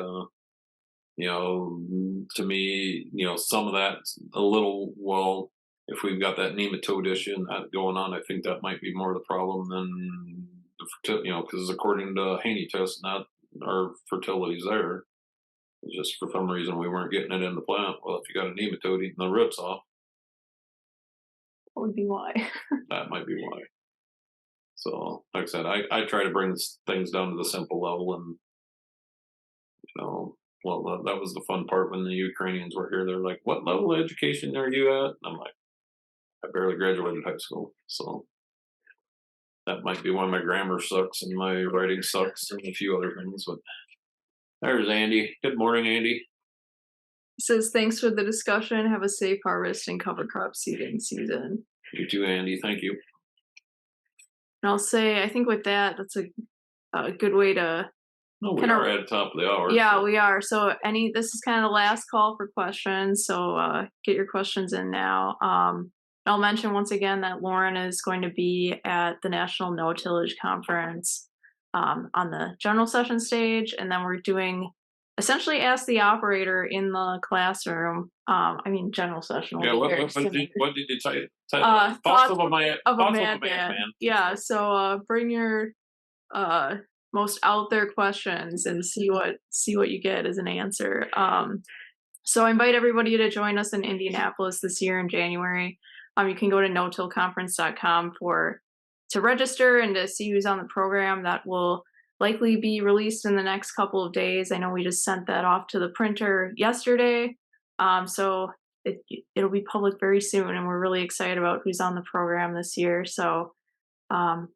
And, to me, some of that a little, well, if we've got that nematode issue and that going on, I think that might be more the problem than because according to Haney test, not our fertility's there. It's just for some reason we weren't getting it in the plant. Well, if you got a nematode eating the roots off, That would be why. that might be why. So, like I said, I try to bring things down to the simple level, and well, that was the fun part when the Ukrainians were here. They're like, "What level of education are you at?" And I'm like, "I barely graduated high school." So that might be why my grammar sucks and my writing sucks and a few other things. But there's Andy. Good morning, Andy. Says thanks for the discussion. Have a safe harvest and cover crop seeding season. You too, Andy. Thank you. And I'll say, I think with that, that's a good way to No, we kind are of. at the top of the hour. Yeah, So. we are. So this is kind of the last call for questions. So get your questions in now. I'll mention once again that Loran is going to be at the National No-Tillage Conference on the general session stage, and then we're doing essentially ask the operator in the classroom. General session. Will Yeah, be what, very what, what, did, similar. what did you say? Thoughts Of a man, of a thoughts of a madman. madman. Yeah. So bring your uh most out there questions and see what you get as an answer. So I invite everybody to join us in Indianapolis this year in January. You can go to no-tillconference.com to register and to see who's on the program. That will likely be released in the next couple of days. I know we just sent that off to the printer yesterday. So it'll be public very soon, and we're really excited about who's on the program this year. So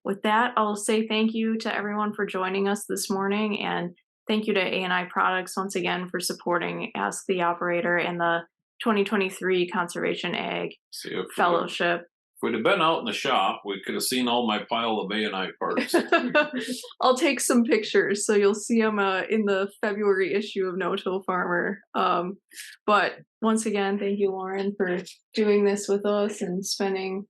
with that, I'll say thank you to everyone for joining us this morning, and thank you to A&I Products once again for supporting Ask the Operator and the 2023 Conservation Ag See, if Fellowship. we'd have been out in the shop, we could have seen all my pile of A&I parts. I'll take some pictures, so you'll see them in the February issue of No Till Farmer. But once again, thank you, Loran, for doing this with us and spending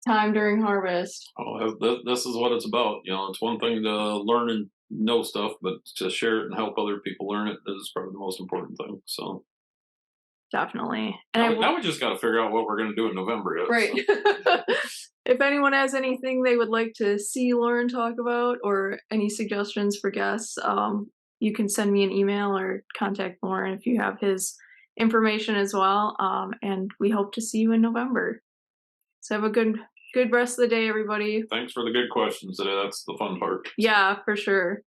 time during harvest. Oh, this is what it's about. It's one thing to learn and know stuff, but to share it and help other people learn it is probably the most important thing. So Definitely. And now, I now will, we just got to figure out what we're going to do in November yet. right. So. If anyone has anything they would like to see Lauren talk about or any suggestions for guests, you can send me an email or contact Lauren if you have his information as well. And we hope to see you in November. So have a good rest of the day, everybody. Thanks for the good questions today. That's the fun part. Yeah, for sure.